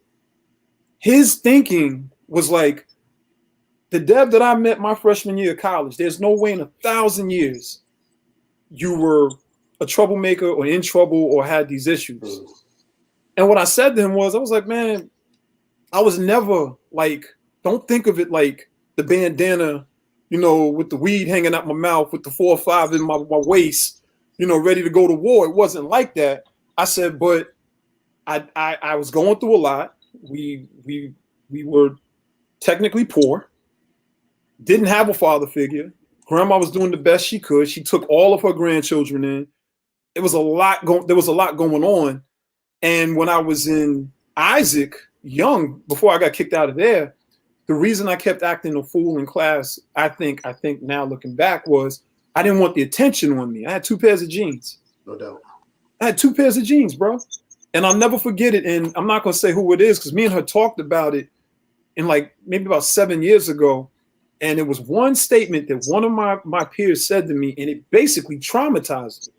[SPEAKER 2] His thinking was like, the Dev that I met my freshman year of college, there's no way in 1,000 years you were a troublemaker or in trouble or had these issues. And what I said to him was, I was like, man, I was never like, don't think of it like the bandana, with the weed hanging out my mouth, with the 4 or 5 in my waist, ready to go to war. It wasn't like that. I said, but I was going through a lot. We were technically poor, didn't have a father figure. Grandma was doing the best she could. She took all of her grandchildren in. There was a lot going on. And when I was in Isaac, young, before I got kicked out of there, the reason I kept acting a fool in class, I think now looking back, was I didn't want the attention on me. I had 2 pairs of jeans.
[SPEAKER 3] No doubt.
[SPEAKER 2] I had 2 pairs of jeans, bro. And I'll never forget it. And I'm not going to say who it is because me and her talked about it in like maybe about 7 years ago. And it was one statement that one of my peers said to me, and it basically traumatized me.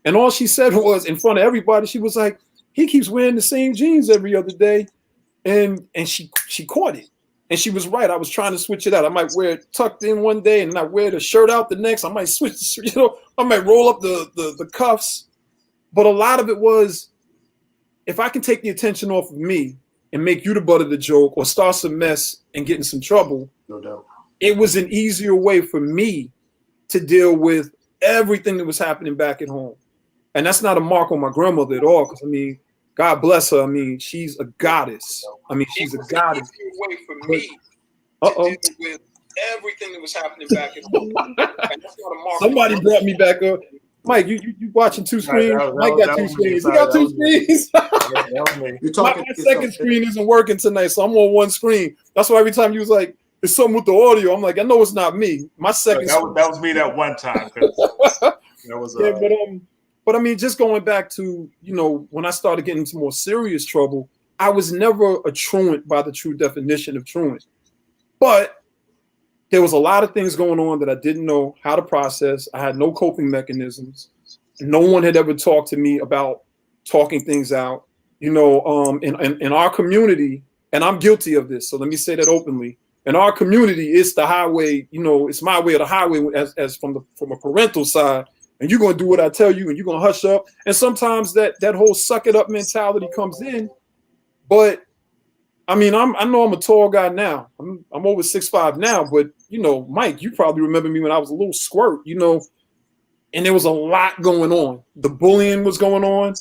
[SPEAKER 2] And all she said was, in front of everybody, she was like, he keeps wearing the same jeans every other day. And she caught it. And she was right. I was trying to switch it out. I might wear it tucked in one day and not wear the shirt out the next. I might switch, I might roll up the cuffs. But a lot of it was, if I can take the attention off of me and make you the butt of the joke or start some mess and get in some trouble,
[SPEAKER 3] no doubt,
[SPEAKER 2] it was an easier way for me to deal with everything that was happening back at home. And that's not a mark on my grandmother at all, because I mean, God bless her. I mean, she's a goddess. I mean, she's a goddess. Way for me to deal with everything that was happening back at home. And that's not a mark. Somebody brought me back up. Mike, you watching 2 screens? Mike got 2 screens. You got 2 screens. My second screen isn't working tonight, so I'm on 1 screen. That's why every time you was like, "It's something with the audio," I'm like, I know it's not me. My second.
[SPEAKER 1] That was me that one time. That was
[SPEAKER 2] But I mean, just going back to when I started getting into more serious trouble, I was never a truant by the true definition of truant, but there was a lot of things going on that I didn't know how to process. I had no coping mechanisms. No one had ever talked to me about talking things out. In our community, and I'm guilty of this, so let me say that openly. In our community, it's the highway. It's my way or the highway, as from a parental side. And you're gonna do what I tell you, and you're gonna hush up. And sometimes that whole suck it up mentality comes in. But I mean, I know I'm a tall guy now. I'm over 6'5" now, but Mike, you probably remember me when I was a little squirt, and there was a lot going on. The bullying was going on,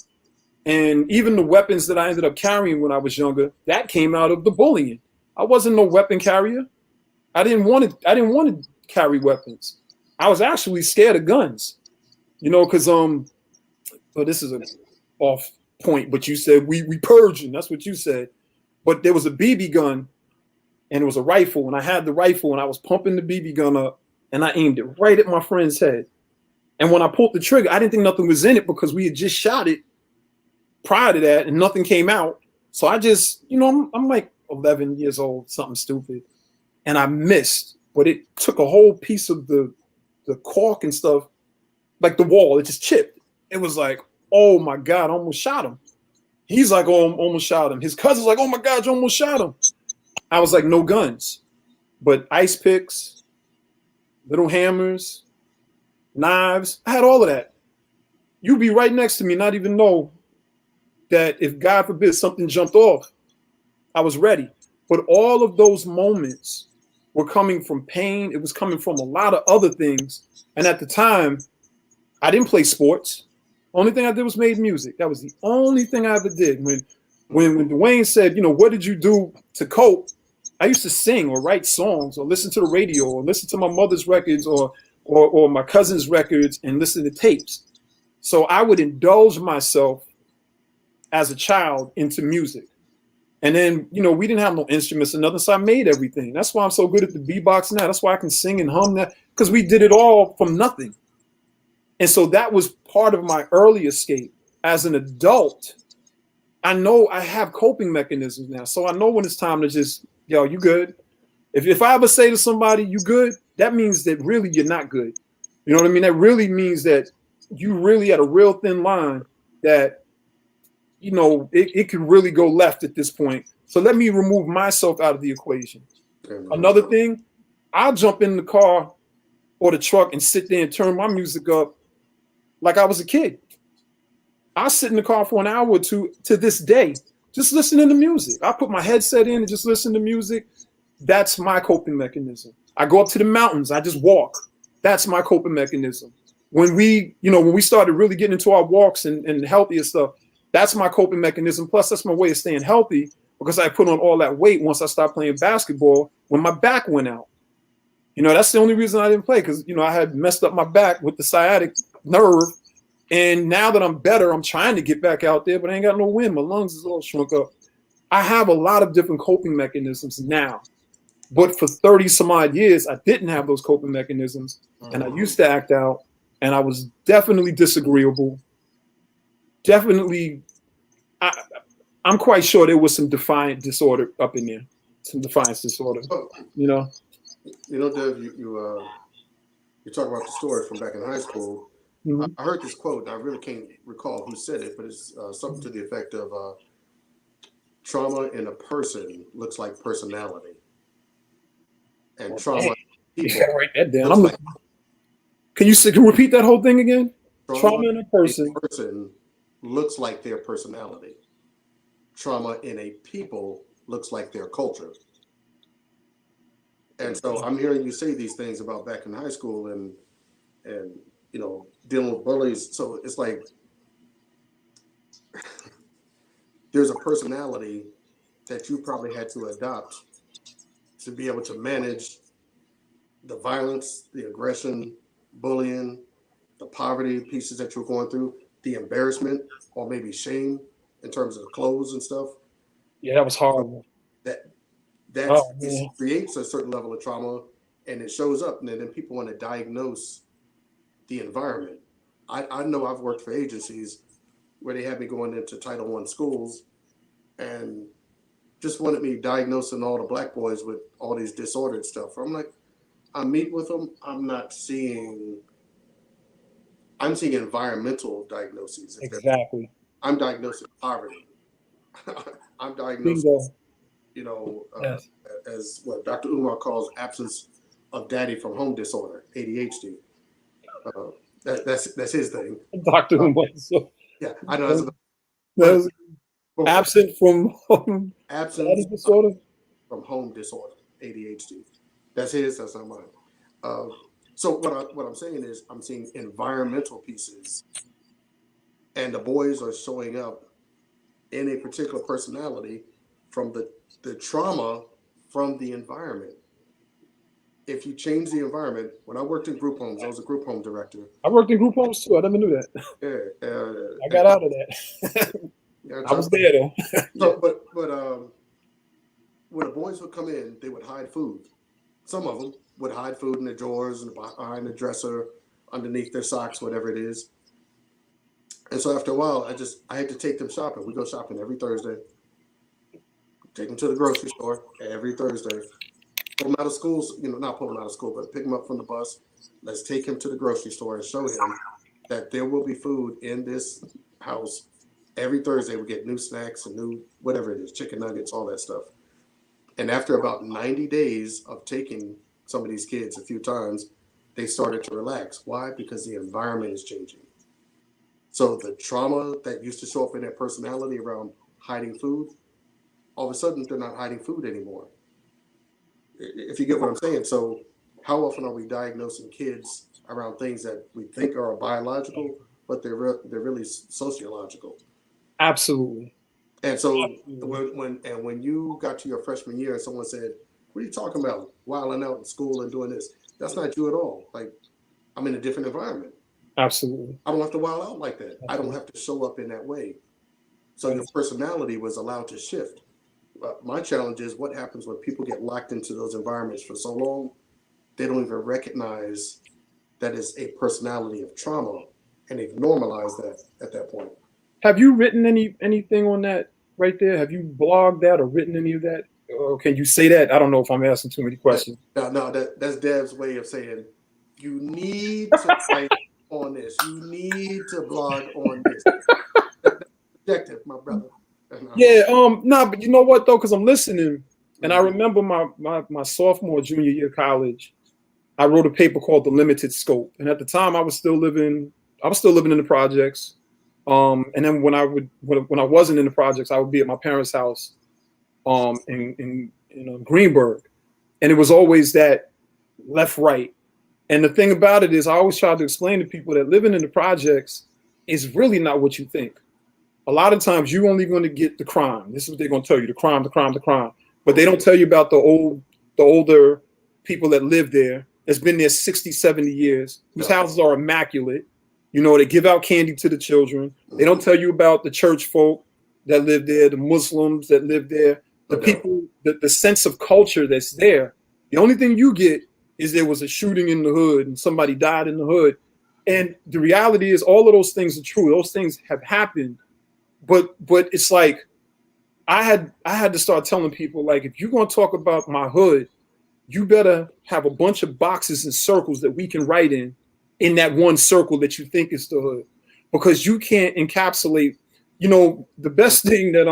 [SPEAKER 2] and even the weapons that I ended up carrying when I was younger, that came out of the bullying. I wasn't no weapon carrier. I didn't want to carry weapons. I was actually scared of guns, because so this is an off point, but you said we purging. That's what you said. But there was a BB gun and it was a rifle, and I had the rifle and I was pumping the BB gun up and I aimed it right at my friend's head. And when I pulled the trigger, I didn't think nothing was in it because we had just shot it prior to that and nothing came out. So I just, I'm like 11 years old, something stupid. And I missed, but it took a whole piece of the cork and stuff, like the wall, it just chipped. It was like, oh my God, I almost shot him. He's like, oh, I almost shot him. His cousin's like, oh my God, you almost shot him. I was like, no guns. but ice picks, little hammers, knives, I had all of that. You'd be right next to me, not even know that if God forbid something jumped off, I was ready. But all of those moments were coming from pain. It was coming from a lot of other things. And at the time, I didn't play sports. Only thing I did was made music. That was the only thing I ever did. When Dwayne said, you know, what did you do to cope? I used to sing or write songs or listen to the radio or listen to my mother's records or my cousin's records and listen to tapes. So I would indulge myself as a child into music. And then, you know, we didn't have no instruments or nothing, so I made everything. That's why I'm so good at the beatbox now. That's why I can sing and hum that, because we did it all from nothing. And so that was part of my early escape. As an adult, I know I have coping mechanisms now. So I know when it's time to just, yo, you good? If I ever say to somebody, you good? That means that really you're not good. You know what I mean? That really means that you really had a real thin line that, you know, it could really go left at this point. So let me remove myself out of the equation. Another thing, I'll jump in the car or the truck and sit there and turn my music up like I was a kid. I'll sit in the car for an hour or two to this day, just listening to music. I put my headset in and just listen to music. That's my coping mechanism. I go up to the mountains. I just walk. That's my coping mechanism. When we started really getting into our walks and healthier stuff, that's my coping mechanism. Plus, that's my way of staying healthy because I put on all that weight once I stopped playing basketball when my back went out. You know, that's the only reason I didn't play because, you know, I had messed up my back with the sciatic nerve. And now that I'm better, I'm trying to get back out there, but I ain't got no wind. My lungs is all shrunk up. I have a lot of different coping mechanisms now. But for 30 some odd years, I didn't have those coping mechanisms. And I used to act out. And I was definitely disagreeable. Definitely, I'm quite sure there was some defiant disorder up in there. Some defiance disorder, you know?
[SPEAKER 3] You know, Dev, you talk about the story from back in high school.
[SPEAKER 2] Mm-hmm.
[SPEAKER 3] I heard this quote, and I really can't recall who said it, but it's something to the effect of trauma in a person looks like personality. And trauma in people.
[SPEAKER 2] Yeah, write that down. Can you repeat that whole thing again? Trauma in a person
[SPEAKER 3] looks like their personality. Trauma in a people looks like their culture. And so I'm hearing you say these things about back in high school and you know, dealing with bullies. So it's like there's a personality that you probably had to adopt to be able to manage the violence, the aggression, bullying, the poverty pieces that you're going through, the embarrassment or maybe shame in terms of the clothes and stuff.
[SPEAKER 2] Yeah, that was horrible.
[SPEAKER 3] It creates a certain level of trauma and it shows up, and then people want to diagnose the environment. I know I've worked for agencies where they had me going into Title I schools and just wanted me diagnosing all the black boys with all these disordered stuff. I'm like, I meet with them. I'm seeing environmental diagnoses.
[SPEAKER 2] Exactly.
[SPEAKER 3] I'm diagnosing poverty. I'm diagnosing, you know,
[SPEAKER 2] yes.
[SPEAKER 3] as what Dr. Umar calls absence of daddy from home disorder, ADHD. That's his thing.
[SPEAKER 2] Dr. Umar.
[SPEAKER 3] Yeah, I know.
[SPEAKER 2] That's absent from home.
[SPEAKER 3] Absence
[SPEAKER 2] disorder.
[SPEAKER 3] From home disorder, ADHD. That's his. That's not mine. So what I'm saying is I'm seeing environmental pieces, and the boys are showing up in a particular personality from the trauma from the environment. If you change the environment, when I worked in group homes, I was a group home director.
[SPEAKER 2] I worked in group homes too. I never knew that.
[SPEAKER 3] Yeah,
[SPEAKER 2] I got out of that. I was there though.
[SPEAKER 3] So, but when the boys would come in, they would hide food. Some of them would hide food in the drawers and behind the dresser, underneath their socks, whatever it is. And so after a while, I had to take them shopping. We go shopping every Thursday. Take them to the grocery store every Thursday. Pull them out of school, you know, not pull them out of school, but pick them up from the bus. Let's take him to the grocery store and show him that there will be food in this house. Every Thursday we get new snacks and new whatever it is, chicken nuggets, all that stuff. And after about 90 days of taking some of these kids a few times, they started to relax. Why? Because the environment is changing. So the trauma that used to show up in their personality around hiding food, all of a sudden they're not hiding food anymore. If you get what I'm saying. So how often are we diagnosing kids around things that we think are biological, but they're really sociological?
[SPEAKER 2] Absolutely.
[SPEAKER 3] And so when you got to your freshman year and someone said, "What are you talking about? Wilding out in school and doing this?" That's not you at all. Like, I'm in a different environment.
[SPEAKER 2] Absolutely.
[SPEAKER 3] I don't have to wild out like that. I don't have to show up in that way. So your personality was allowed to shift. My challenge is what happens when people get locked into those environments for so long, they don't even recognize that it's a personality of trauma, and they've normalized that at that point.
[SPEAKER 2] Have you written anything on that right there? Have you blogged that or written any of that? Or can you say that? I don't know if I'm asking too many questions.
[SPEAKER 3] No, that's Dev's way of saying you need to write on this. You need to blog on this. That's objective, my brother.
[SPEAKER 2] Yeah, but you know what though, because I'm listening, and I remember my sophomore, junior year of college, I wrote a paper called The Limited Scope. And at the time I was still living in the projects. And then when I wasn't in the projects, I would be at my parents' house in Greenberg. And it was always that left, right. And the thing about it is I always try to explain to people that living in the projects is really not what you think. A lot of times you're only going to get the crime. This is what they're going to tell you, the crime. But they don't tell you about the older people that live there, that's been there 60, 70 years, whose houses are immaculate. You know, they give out candy to the children. They don't tell you about the church folk that live there, the Muslims that live there, the people, the sense of culture that's there. The only thing you get is there was a shooting in the hood and somebody died in the hood. And the reality is all of those things are true. Those things have happened. But it's like I had to start telling people, like, if you're going to talk about my hood, you better have a bunch of boxes and circles that we can write in that one circle that you think is the hood, because you can't encapsulate. You know, the best thing that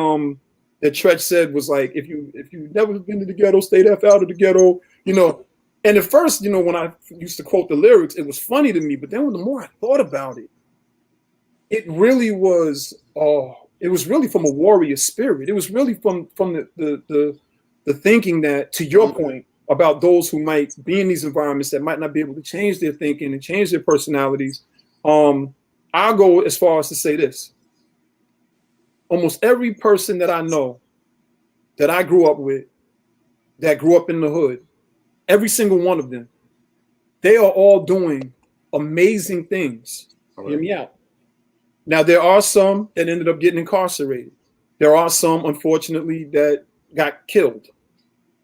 [SPEAKER 2] Tretch said was, like, if you've never been to the ghetto, stay the F out of the ghetto. You know, and at first, you know, when I used to quote the lyrics, it was funny to me. But then the more I thought about it, it really was. It was really from a warrior spirit. It was really from the thinking that, to your point about those who might be in these environments that might not be able to change their thinking and change their personalities. I'll go as far as to say this. Almost every person that I know that I grew up with, that grew up in the hood, every single one of them, they are all doing amazing things. Hear me out. Now, there are some that ended up getting incarcerated. There are some, unfortunately, that got killed.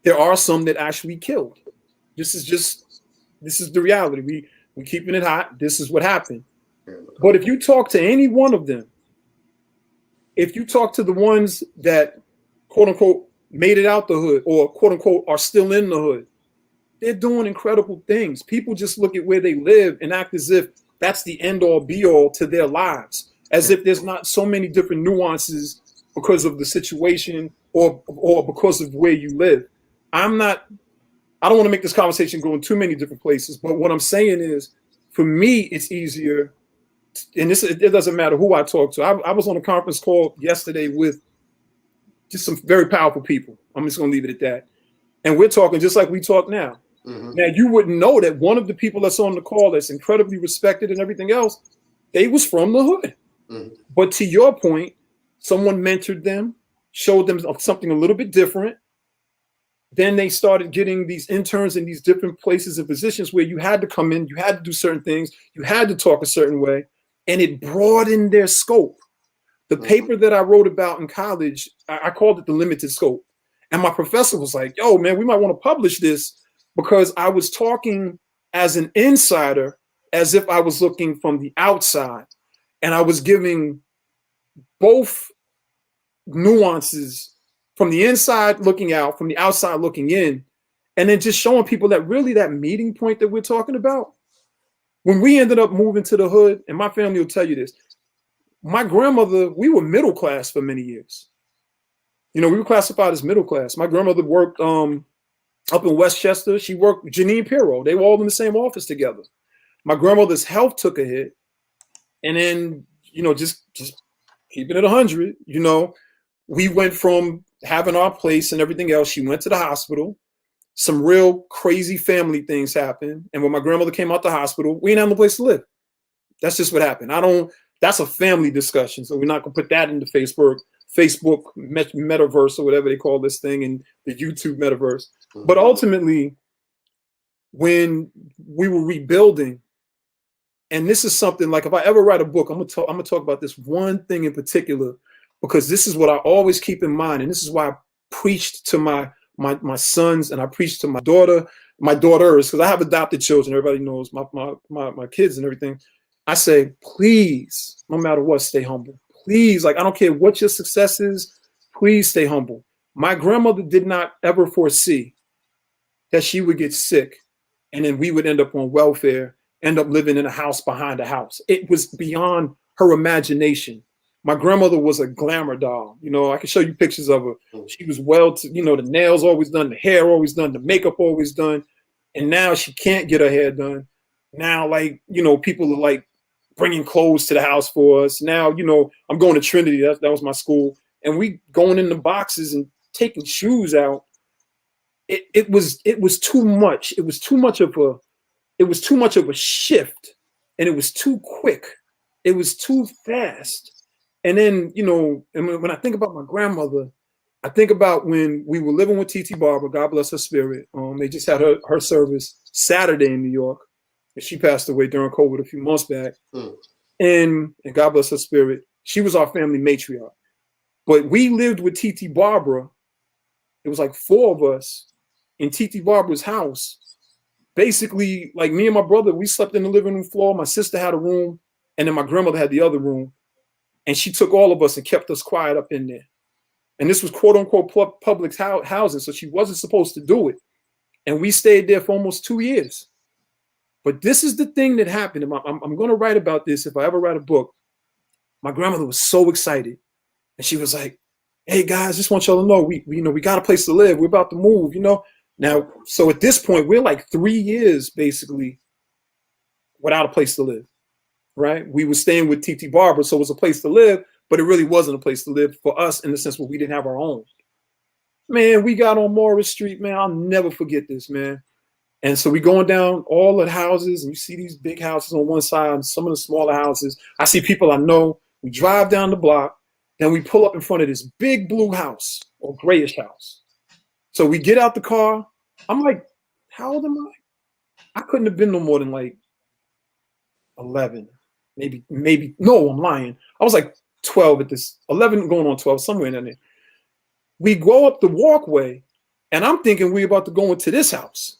[SPEAKER 2] There are some that actually killed. This is the reality. We keeping it hot. This is what happened. But if you talk to any one of them, if you talk to the ones that, quote unquote, made it out the hood, or quote unquote are still in the hood, they're doing incredible things. People just look at where they live and act as if that's the end all be all to their lives, as if there's not so many different nuances because of the situation or because of where you live. I don't want to make this conversation go in too many different places, but what I'm saying is, for me, it's easier. And it doesn't matter who I talk to. I was on a conference call yesterday with just some very powerful people. I'm just going to leave it at that. And we're talking just like we talk now. Mm-hmm. Now, you wouldn't know that one of the people that's on the call that's incredibly respected and everything else, they was from the hood. Mm-hmm. But to your point, someone mentored them, showed them something a little bit different. Then they started getting these interns in these different places and positions where you had to come in, you had to do certain things, you had to talk a certain way, and it broadened their scope. The paper that I wrote about in college, I called it The Limited Scope. And my professor was like, yo, man, we might want to publish this, because I was talking as an insider, as if I was looking from the outside. And I was giving both nuances, from the inside looking out, from the outside looking in, and then just showing people that really that meeting point that we're talking about. When we ended up moving to the hood, and my family will tell you this, my grandmother, we were middle class for many years. You know, we were classified as middle class. My grandmother worked up in Westchester. She worked with Janine Pirro. They were all in the same office together. My grandmother's health took a hit. And then, you know, just keeping it 100, you know, we went from having our place and everything else. She went to the hospital. Some real crazy family things happened. And when my grandmother came out the hospital, we didn't have no place to live. That's just what happened. That's a family discussion. So we're not going to put that into Facebook metaverse or whatever they call this thing, and the YouTube metaverse. But ultimately, when we were rebuilding, and this is something like, if I ever write a book, I'm gonna talk about this one thing in particular, because this is what I always keep in mind, and this is why I preached to my sons, and I preached to my daughters, because I have adopted children. Everybody knows my kids and everything. I say, please, no matter what, stay humble. Please, like, I don't care what your success is, please stay humble. My grandmother did not ever foresee that she would get sick and then we would end up on welfare, end up living in a house behind a house. It was beyond her imagination. My grandmother was a glamour doll. You know, I can show you pictures of her. She was the nails always done, the hair always done, the makeup always done. And now she can't get her hair done. Now, like, you know, people are like bringing clothes to the house for us. Now, you know, I'm going to Trinity. That was my school. And we going in the boxes and taking shoes out. It was too much. It was too much of a shift, and it was too quick. It was too fast. And then, you know, and when I think about my grandmother, I think about when we were living with T.T. Barber, God bless her spirit. They just had her service Saturday in New York. And she passed away during COVID a few months back. And God bless her spirit. She was our family matriarch. But we lived with T.T. Barbara. It was like 4 of us in T.T. Barbara's house. Basically, like, me and my brother, we slept in the living room floor. My sister had a room, and then my grandmother had the other room. And she took all of us and kept us quiet up in there. And this was quote unquote public housing. So she wasn't supposed to do it. And we stayed there for almost 2 years. But this is the thing that happened. I'm going to write about this if I ever write a book. My grandmother was so excited. And she was like, hey guys, just want y'all to know, we got a place to live. We're about to move, you know. Now, so at this point, we're like 3 years basically without a place to live, right? We were staying with T.T. Barber, so it was a place to live, but it really wasn't a place to live for us in the sense where we didn't have our own. Man, we got on Morris Street, man. I'll never forget this, man. And so we going down all the houses, and you see these big houses on one side and some of the smaller houses. I see people I know. We drive down the block, then we pull up in front of this big blue house or grayish house. So we get out the car. I'm like, how old am I? I couldn't have been no more than like 11, maybe. No, I'm lying. I was like 12 at this, 11 going on 12, somewhere in there. We go up the walkway, and I'm thinking we're about to go into this house.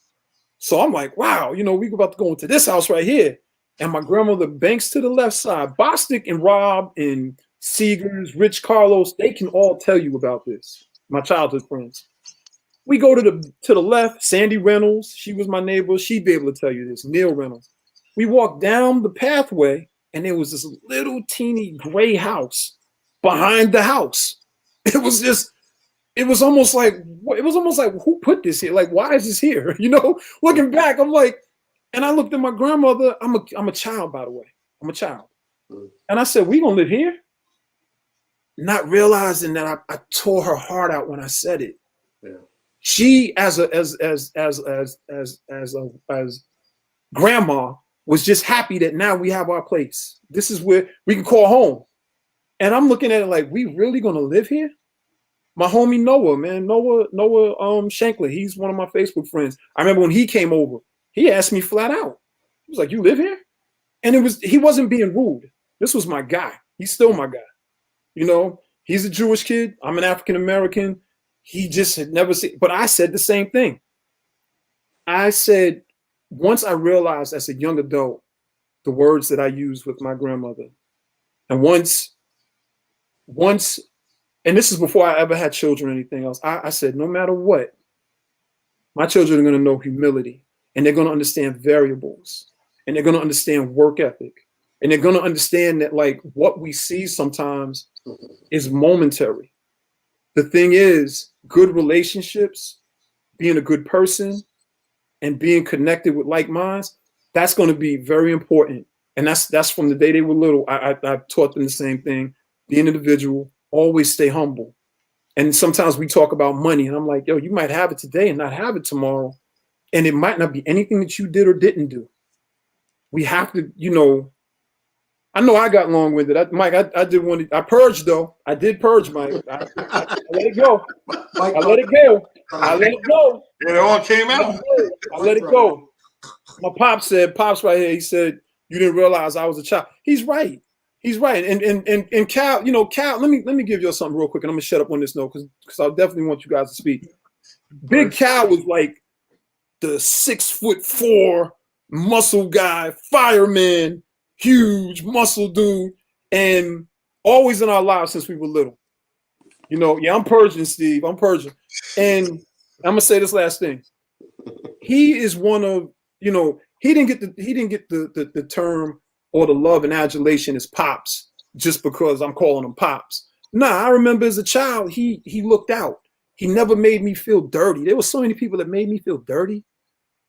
[SPEAKER 2] So I'm like, wow, you know, we're about to go into this house right here. And my grandmother banks to the left side. Bostic and Rob and Seegers, Rich Carlos, they can all tell you about this. My childhood friends. We go to the left, Sandy Reynolds, she was my neighbor. She'd be able to tell you this, Neil Reynolds. We walked down the pathway, and there was this little teeny gray house behind the house. It was almost like who put this here? Like, why is this here? You know, looking back, I'm like, and I looked at my grandmother. I'm a child, by the way. I'm a child. And I said, we gonna live here? Not realizing that I tore her heart out when I said it. Yeah. She, as grandma, was just happy that now we have our place. This is where we can call home. And I'm looking at it like, we really gonna live here? My homie Noah, man, Noah Shankler, he's one of my Facebook friends. I remember when he came over, he asked me flat out. He was like, you live here? And he wasn't being rude. This was my guy. He's still my guy. You know, he's a Jewish kid. I'm an African American. He just had never seen, but I said the same thing. I said, once I realized as a young adult, the words that I used with my grandmother, and once, and this is before I ever had children or anything else, I said, no matter what, my children are going to know humility, and they're going to understand variables, and they're going to understand work ethic, and they're going to understand that, like, what we see sometimes is momentary. the thing is, good relationships, being a good person, and being connected with like minds, that's going to be very important. And that's from the day they were little. I taught them the same thing. Be an individual, always stay humble. And sometimes we talk about money, and I'm like, yo, you might have it today and not have it tomorrow. And it might not be anything that you did or didn't do. We have to, I know I got long-winded. Mike, I did one. I purged though. I did purge, Mike. I let it go.
[SPEAKER 3] Mike,
[SPEAKER 2] I let it go. I let it go.
[SPEAKER 1] It all came out.
[SPEAKER 2] I let it go. My pops right here, he said, you didn't realize I was a child. He's right. He's right. And Cal, Cal, let me give you something real quick, and I'm gonna shut up on this note because I definitely want you guys to speak. Big Cal was like the 6'4" muscle guy, fireman, huge muscle dude, and always in our lives since we were little. Yeah, I'm Persian, Steve. I'm Persian. And I'm gonna say this last thing. He is one of, he didn't get the term or the love and adulation as Pops just because I'm calling him Pops. Nah, I remember as a child, he looked out. He never made me feel dirty. There were so many people that made me feel dirty.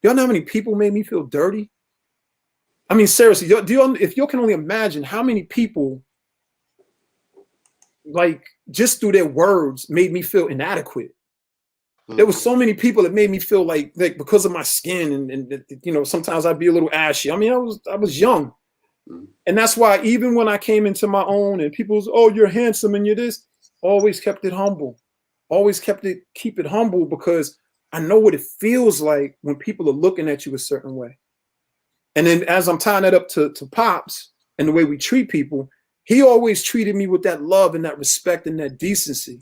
[SPEAKER 2] Y'all know how many people made me feel dirty? I mean, seriously, if you can only imagine how many people, like, just through their words made me feel inadequate. There were so many people that made me feel like because of my skin and sometimes I'd be a little ashy. I mean, I was young. And that's why even when I came into my own and people was, oh, you're handsome and you're this, always kept it humble. Always keep it humble because I know what it feels like when people are looking at you a certain way. And then as I'm tying that up to Pops and the way we treat people, he always treated me with that love and that respect and that decency.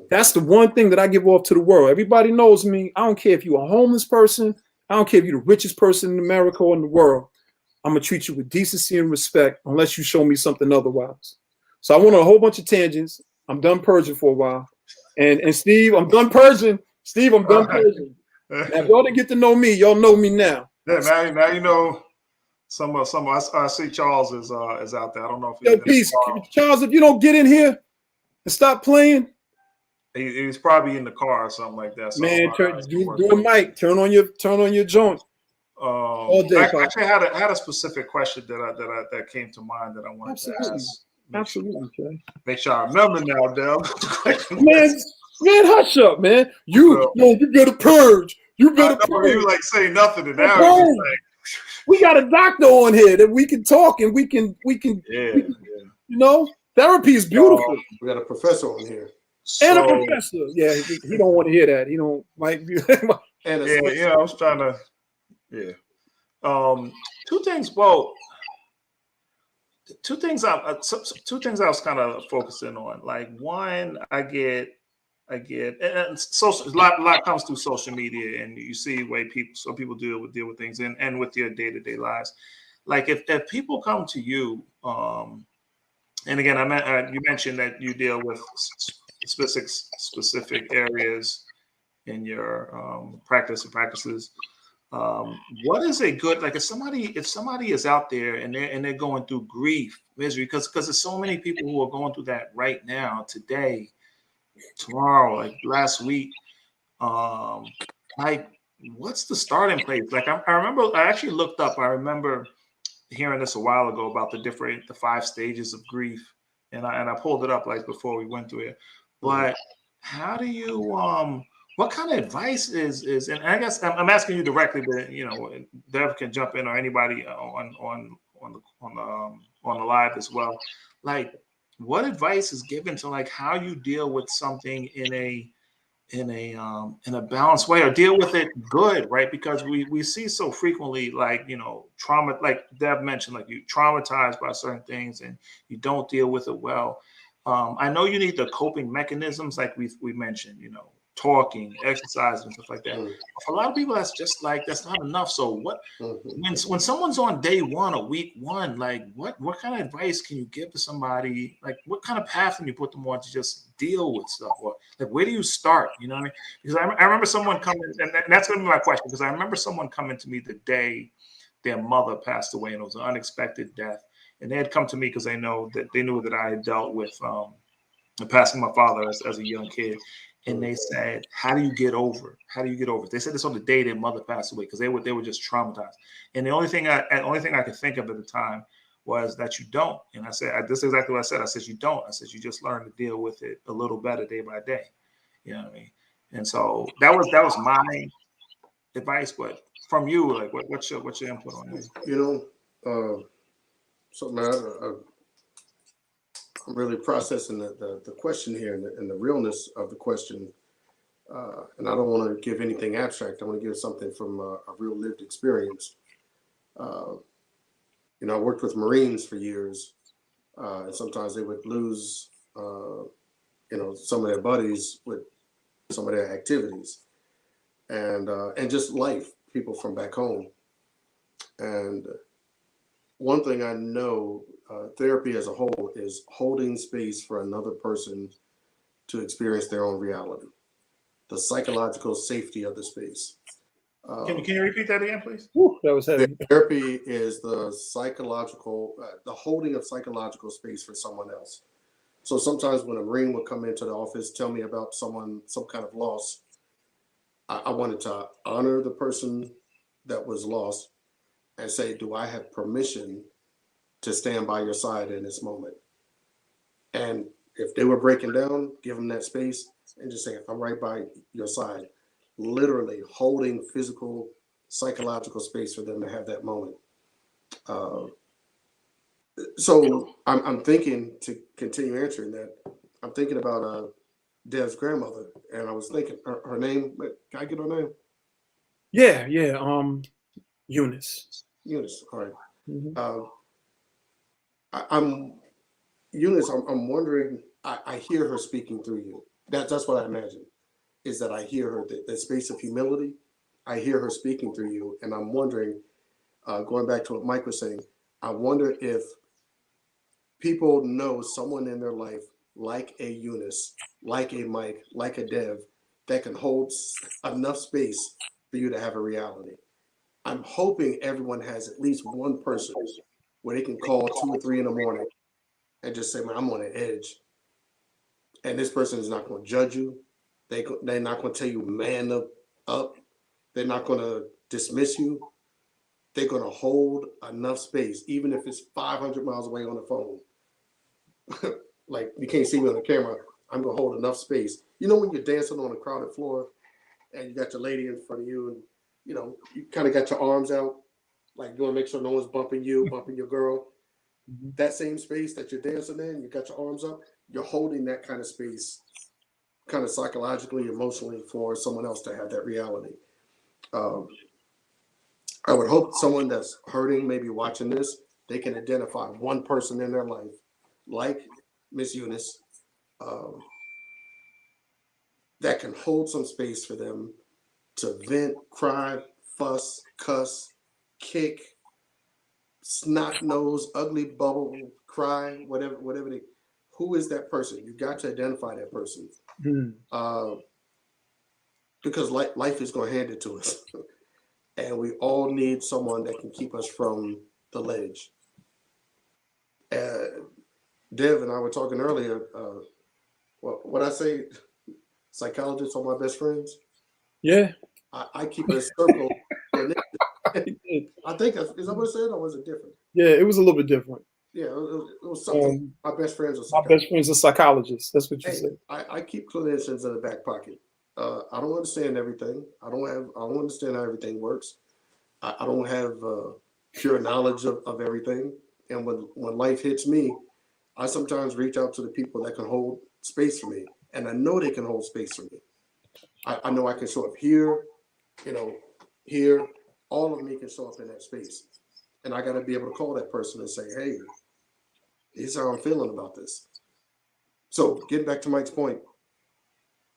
[SPEAKER 2] That's the one thing that I give off to the world. Everybody knows me. I don't care if you're a homeless person. I don't care if you're the richest person in America or in the world. I'm going to treat you with decency and respect unless you show me something otherwise. So I went on a whole bunch of tangents. I'm done purging for a while. And Steve, I'm done purging. Steve, I'm done purging. Now, if y'all didn't get to know me, y'all know me now.
[SPEAKER 1] Yeah, now you know some. I see Charles is out there. I don't know if
[SPEAKER 2] Yo, peace, Charles. If you don't get in here and stop playing,
[SPEAKER 1] he's probably in the car or something like that. So
[SPEAKER 2] man, do a mic. Turn on your joint. All day.
[SPEAKER 1] Actually, I had a specific question that came to mind that I wanted to ask.
[SPEAKER 2] Absolutely, Trey.
[SPEAKER 1] Make sure I remember now, Dale.
[SPEAKER 2] man, hush up, man. You better purge. You better purge.
[SPEAKER 1] You like say nothing to now.
[SPEAKER 2] We got a doctor on here that we can talk and we can. Therapy is beautiful.
[SPEAKER 3] We got a professor on here.
[SPEAKER 2] And a professor. Yeah, he don't want to hear that. He don't like.
[SPEAKER 1] I was trying to. Yeah. Two things. Well, two things I was kind of focusing on. Like one, I get, and social. A lot comes through social media, and you see the way people deal with things, and with your day-to-day lives. Like if people come to you, and again, you mentioned that you deal with specific areas in your practices. What is a good, like if somebody is out there and they're going through grief, misery, because there's so many people who are going through that right now, today, tomorrow, like last week, like what's the starting place? Like I remember I actually looked up. I remember hearing this a while ago about the 5 stages of grief, and I pulled it up like before we went through it. But how do you what kind of advice is and I guess I'm asking you directly, but Dev can jump in or anybody on the live as well. Like, what advice is given to like how you deal with something in a balanced way, or deal with it good, right? Because we see so frequently, like trauma, like Dev mentioned, like you traumatized by certain things and you don't deal with it well. I know you need the coping mechanisms, like we mentioned, talking, exercise, and stuff like that. For a lot of people, that's not enough. So what when someone's on day one or week one, like what kind of advice can you give to somebody? Like what kind of path can you put them on to just deal with stuff? Or like where do you start? You know what I mean? Because I remember someone coming, and that's going to be my question, because I remember someone coming to me the day their mother passed away, and it was an unexpected death. And they had come to me because they knew that I had dealt with and passing my father as a young kid. And they said, "How do you get over it? How do you get over it?" They said this on the day their mother passed away because they were just traumatized. And the only thing I could think of at the time was that you don't. And I said, this is exactly what I said. I said, you don't. I said, you just learn to deal with it a little better day by day. You know what I mean? And so that was my advice. But from you, like, what's your input on this?
[SPEAKER 3] You know, something I'm really processing the question here and the realness of the question. And I don't want to give anything abstract. I want to give something from a real lived experience. You know, I worked with Marines for years, and sometimes they would lose, you know, some of their buddies with some of their activities, and just life, people from back home. And one thing I know, therapy as a whole is holding space for another person to experience their own reality, the psychological safety of the space.
[SPEAKER 1] Can you repeat that again, please?
[SPEAKER 2] Whew, that was heavy.
[SPEAKER 3] Therapy is the psychological, the holding of psychological space for someone else. So sometimes when a Marine would come into the office, tell me about some kind of loss, I wanted to honor the person that was lost and say, do I have permission to stand by your side in this moment? And if they were breaking down, give them that space and just say, I'm right by your side. Literally holding physical, psychological space for them to have that moment. So I'm thinking, to continue answering that, I'm thinking about Dev's grandmother, and I was thinking her name. Can I get her name?
[SPEAKER 2] Yeah. Eunice.
[SPEAKER 3] Eunice. All right.
[SPEAKER 2] Mhm.
[SPEAKER 3] I'm Eunice. I'm wondering. I hear her speaking through you. That's what I imagine. Is that I hear her, that space of humility. I hear her speaking through you, and I'm wondering, going back to what Mike was saying, I wonder if people know someone in their life like a Eunice, like a Mike, like a Dev, that can hold enough space for you to have a reality. I'm hoping everyone has at least one person where they can call 2 or 3 in the morning and just say, man, I'm on the edge. And this person is not going to judge you. They're not going to tell you, man up. They're not going to dismiss you. They're going to hold enough space, even if it's 500 miles away on the phone. Like, you can't see me on the camera. I'm going to hold enough space. You know, when you're dancing on a crowded floor and you got your lady in front of you and, you know, you kind of got your arms out, like you want to make sure no one's bumping you, bumping your girl.
[SPEAKER 2] Mhm.
[SPEAKER 3] That same space that you're dancing in, you got your arms up, you're holding that kind of space, kind of psychologically, emotionally, for someone else to have that reality. Um, I would hope someone that's hurting, maybe watching this, they can identify one person in their life, like Miss Eunice, um, that can hold some space for them to vent, cry, fuss, cuss, kick, snot nose, ugly bubble, cry, whatever they. Who is that person? You got to identify that person,
[SPEAKER 2] Mhm.
[SPEAKER 3] because life is going to hand it to us, and we all need someone that can keep us from the ledge. Dev and I were talking earlier. What I say, psychologists are my best friends.
[SPEAKER 2] Yeah.
[SPEAKER 3] I keep a circle.
[SPEAKER 2] It did.
[SPEAKER 3] I think is that what I said, or was it different?
[SPEAKER 2] Yeah, it was a little bit different.
[SPEAKER 3] Yeah, it was something. My best friends are
[SPEAKER 2] My
[SPEAKER 3] psychologists.
[SPEAKER 2] best friend's a psychologist. That's what you
[SPEAKER 3] Hey,
[SPEAKER 2] said.
[SPEAKER 3] I keep clinicians in the back pocket. I don't understand everything. I don't understand how everything works. I don't have pure knowledge of everything. And when life hits me, I sometimes reach out to the people that can hold space for me, and I know they can hold space for me. I know I can show up here, you know, here. All of me can show up in that space, and I got to be able to call that person and say, "Hey, here's how I'm feeling about this." So, getting back to Mike's point,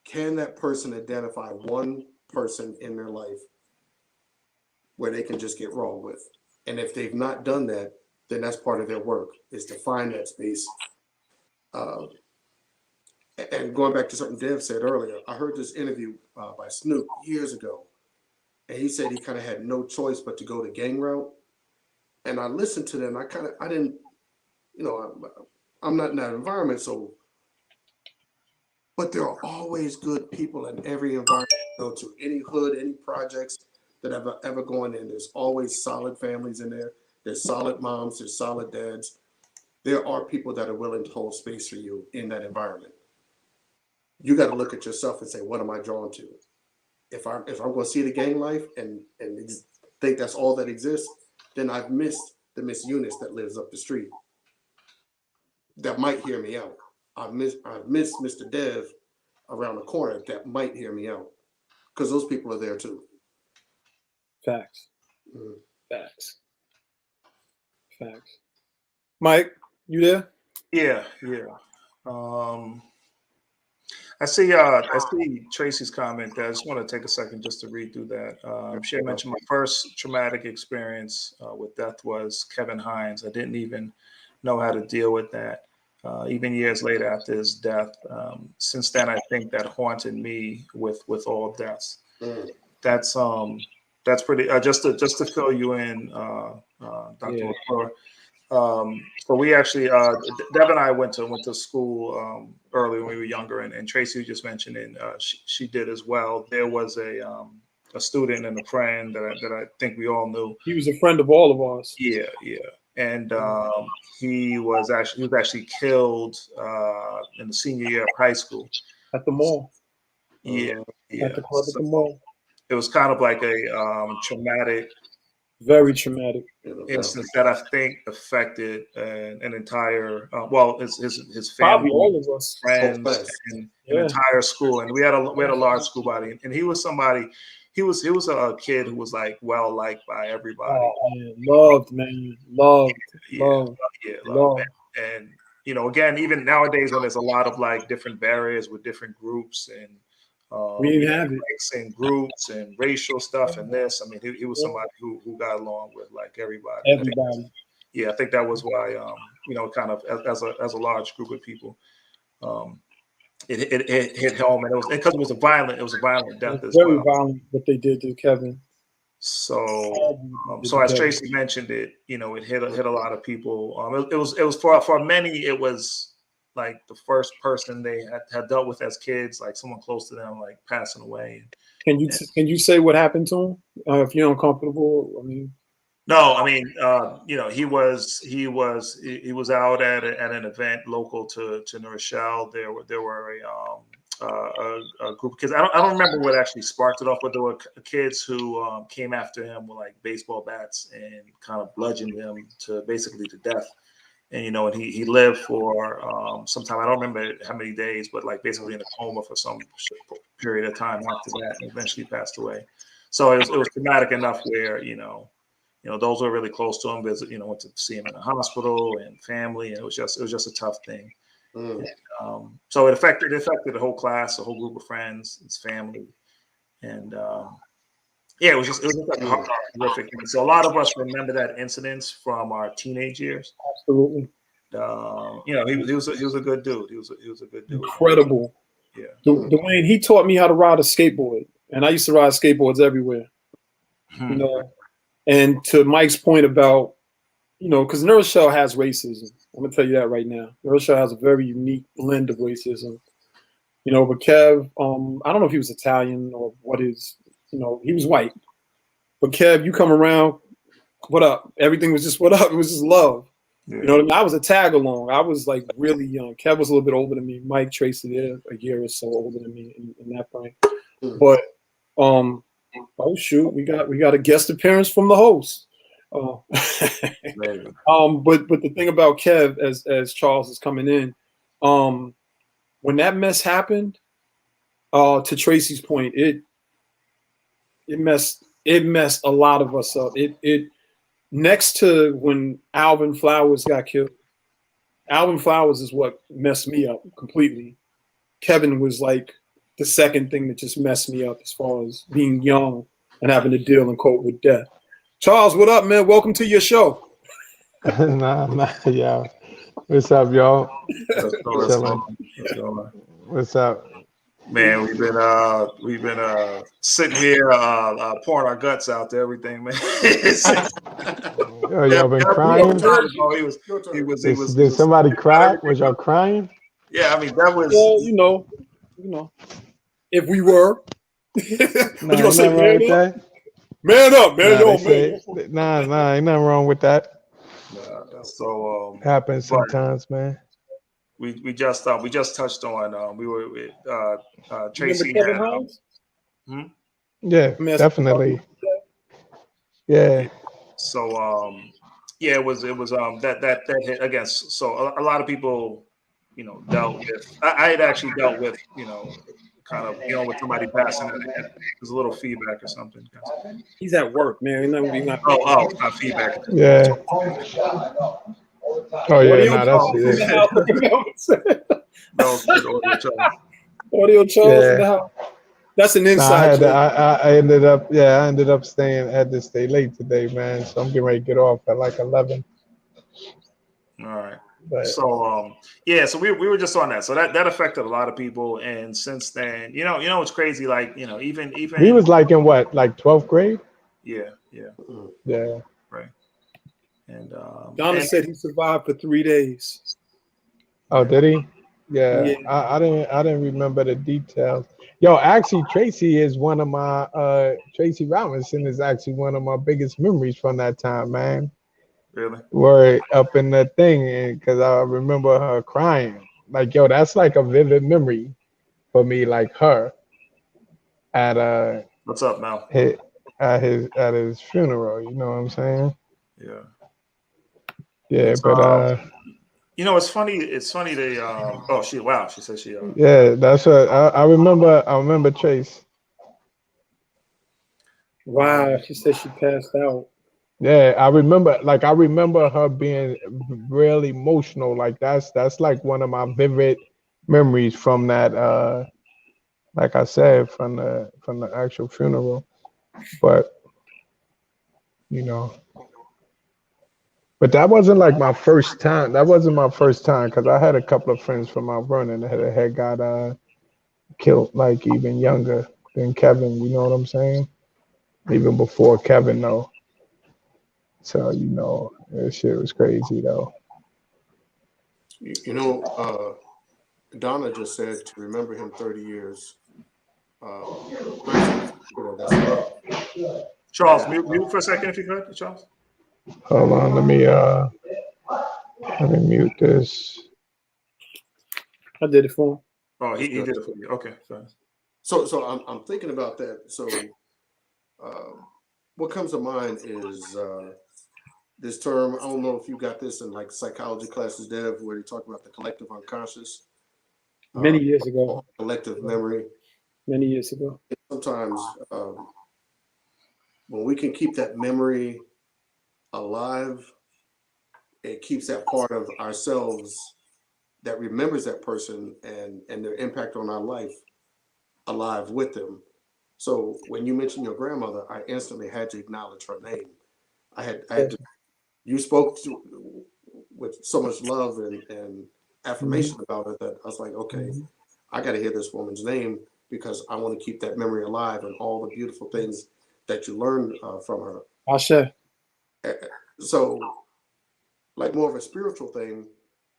[SPEAKER 3] can that person identify one person in their life where they can just get raw with? And if they've not done that, then that's part of their work, is to find that space. Uh, and going back to something Dev said earlier, I heard this interview by Snoop years ago, and he said he kind of had no choice but to go the gang route. And I listened to them. I didn't, you know, I'm not in that environment, so But there are always good people in every environment. Go to any hood, any projects that have ever gone in. There's always solid families in there. There's solid moms. There's solid dads. There are people that are willing to hold space for you in that environment. You got to look at yourself and say, what am I drawn to? If I'm going to see the gang life and think that's all that exists, then I've missed the Miss Eunice that lives up the street. That might hear me out. I've missed Mr. Dev around the corner that might hear me out, because those people are there too.
[SPEAKER 2] Facts. Facts. Mike, you there?
[SPEAKER 1] Yeah. I see Tracy's comment. I just want to take a second just to read through that. She had mentioned my first traumatic experience with death was Kevin Hines. I didn't even know how to deal with that. Even years later after his death. Since then, I think that haunted me with all deaths. That's pretty. Just to fill you in, Dr. LaFleur. So we actually, Deb and I went to school early when we were younger, and Tracy just mentioned, and she did as well. There was a student and a friend that I think we all knew.
[SPEAKER 2] He was a friend of all of ours.
[SPEAKER 1] Yeah. And he was actually killed in the senior year of high school
[SPEAKER 2] At the mall.
[SPEAKER 1] Yeah.
[SPEAKER 2] At the club at the mall.
[SPEAKER 1] It was kind of like a traumatic,
[SPEAKER 2] very traumatic
[SPEAKER 1] instance that I think affected an entire his
[SPEAKER 2] Probably
[SPEAKER 1] family,
[SPEAKER 2] all of us,
[SPEAKER 1] friends, and an entire school. And we had a large school body, and he was somebody. He was a kid who was like well liked by everybody.
[SPEAKER 2] Oh, loved.
[SPEAKER 1] And again, even nowadays when there's a lot of like different barriers with different groups and
[SPEAKER 2] we didn't have it.
[SPEAKER 1] And groups and racial stuff and this. I mean, he was somebody who got along with like everybody. I think that was why kind of as a large group of people, it hit home, and it was because it was a violent death as well.
[SPEAKER 2] Very violent what they did to Kevin.
[SPEAKER 1] So as Tracy mentioned, it hit a lot of people. It was for many. It was like the first person they had dealt with as kids, like someone close to them, like passing away.
[SPEAKER 2] Can you say what happened to him if you're uncomfortable? I mean.
[SPEAKER 1] No, I mean, he was out at an event local to New Rochelle. There were a group of kids. I don't remember what actually sparked it off, but there were kids who came after him with like baseball bats and kind of bludgeoned him to death. And and he lived for some time. I don't remember how many days, but like basically in a coma for some period of time after that, and eventually passed away. So it was traumatic enough where those were really close to him. Went to see him in the hospital and family, and it was just a tough thing. And, so it affected the whole class, the whole group of friends, his family, and it was just like a horrific thing. So a lot of us remember that incident from our teenage years.
[SPEAKER 2] Absolutely.
[SPEAKER 1] He was a good dude. He was a good dude.
[SPEAKER 2] Incredible.
[SPEAKER 1] Yeah.
[SPEAKER 2] Dwayne, he taught me how to ride a skateboard, and I used to ride skateboards everywhere. And to Mike's point about, because New Rochelle has racism. I'm gonna tell you that right now. New Rochelle has a very unique blend of racism. But Kev, I don't know if he was Italian or what is. He was white. But Kev, you come around, what up? Everything was just what up. It was just love. Yeah. You know what I mean? I was a tag along. I was like really young. Kev was a little bit older than me. Mike, Tracy, they're a year or so older than me in that point. But oh shoot, we got a guest appearance from the host. But the thing about Kev, as Charles is coming in, when that mess happened, to Tracy's point, it messed a lot of us up. It next to when Alvin Flowers got killed. Alvin Flowers is what messed me up completely. Kevin was like the second thing that just messed me up as far as being young and having to deal and cope with death. Charles, what up, man? Welcome to your show.
[SPEAKER 4] Yeah. What's up, y'all? What's up?
[SPEAKER 1] Man, we've been sitting here pouring our guts out to everything, man.
[SPEAKER 4] Y'all been crying? Did somebody cry? Was y'all crying?
[SPEAKER 1] Yeah, I mean that was.
[SPEAKER 2] Well, you know, if we were. What you
[SPEAKER 4] Nah,
[SPEAKER 2] gonna
[SPEAKER 4] ain't
[SPEAKER 2] say,
[SPEAKER 4] nothing wrong with that.
[SPEAKER 2] man up, man,
[SPEAKER 4] Nah,
[SPEAKER 2] yo,
[SPEAKER 4] they
[SPEAKER 2] man.
[SPEAKER 4] say, nah, ain't nothing wrong with that.
[SPEAKER 1] So,
[SPEAKER 4] Happens
[SPEAKER 1] but
[SPEAKER 4] sometimes, man.
[SPEAKER 1] we just touched on we were with
[SPEAKER 2] Remember
[SPEAKER 1] Tracy
[SPEAKER 2] Kevin
[SPEAKER 1] had
[SPEAKER 2] Hines?
[SPEAKER 4] Yeah,
[SPEAKER 2] Let me ask you about
[SPEAKER 4] definitely. Yeah.
[SPEAKER 1] so yeah, it was that hit again. So a lot of people, dealt with. I had actually dealt with, kind of dealing with somebody passing. There's a little feedback or something, guys.
[SPEAKER 2] He's at work, man. He's not
[SPEAKER 1] Oh, it's not feedback.
[SPEAKER 4] Yeah. Oh yeah,
[SPEAKER 2] audio
[SPEAKER 4] nah, that's
[SPEAKER 2] Charles in
[SPEAKER 4] it.
[SPEAKER 2] the house.
[SPEAKER 1] That was good audio, Charles.
[SPEAKER 2] Audio Charles in the
[SPEAKER 4] Yeah.
[SPEAKER 2] house. That's an
[SPEAKER 4] Nah,
[SPEAKER 2] inside joke.
[SPEAKER 4] I ended up staying. I had to stay late today, man. So I'm getting ready to get off at like 11.
[SPEAKER 1] All right.
[SPEAKER 4] But
[SPEAKER 1] So yeah, so we were just on that. So that affected a lot of people, and since then, it's crazy. Like, even
[SPEAKER 4] he was like in what, like 12th grade?
[SPEAKER 1] yeah,
[SPEAKER 4] Yeah.
[SPEAKER 1] right. And
[SPEAKER 2] Donna said he survived for 3 days.
[SPEAKER 4] Oh, did he? Yeah.
[SPEAKER 2] Yeah.
[SPEAKER 4] I didn't remember the details. Yo, actually, Tracy Robinson is actually one of my biggest memories from that time, man.
[SPEAKER 1] really,
[SPEAKER 4] Were up in the thing, because I remember her crying. Like, yo, that's like a vivid memory for me, like her at
[SPEAKER 1] what's up, Mel?
[SPEAKER 4] his funeral. You know what I'm saying?
[SPEAKER 1] Yeah.
[SPEAKER 4] Yeah,
[SPEAKER 1] It's,
[SPEAKER 4] but
[SPEAKER 1] it's funny. It's funny they. Oh, wow. She said she.
[SPEAKER 4] yeah, that's what I remember. I remember Trace.
[SPEAKER 2] Wow. She said she passed out.
[SPEAKER 4] Yeah, I remember her being really emotional. Like that's like one of my vivid memories from that. Like I said, from the actual funeral. But you know, but that wasn't like my first time. That wasn't my first time, because I had a couple of friends from Mount Vernon that had got killed, like even younger than Kevin. You know what I'm saying? Even before Kevin, though. So that shit was crazy though.
[SPEAKER 3] Donna just said to remember him 30 years. That's love.
[SPEAKER 1] Charles, mute for a second if you could, Charles.
[SPEAKER 4] Hold on, let me mute this.
[SPEAKER 2] I did it for him.
[SPEAKER 1] Oh, he did it for you. Okay, fine.
[SPEAKER 3] So I'm thinking about that. So what comes to mind is this term. I don't know if you got this in like psychology classes, Dev, where they talk about the collective unconscious,
[SPEAKER 2] Many years ago.
[SPEAKER 3] collective memory.
[SPEAKER 2] Many years ago.
[SPEAKER 3] Sometimes when we can keep that memory alive, it keeps that part of ourselves that remembers that person and their impact on our life alive with them. So when you mentioned your grandmother, I instantly had to acknowledge her name. I had to, you spoke with so much love and affirmation about her that I was like, okay, I got to hear this woman's name, because I want to keep that memory alive and all the beautiful things that you learned from her.
[SPEAKER 2] Asha.
[SPEAKER 3] So, like more of a spiritual thing,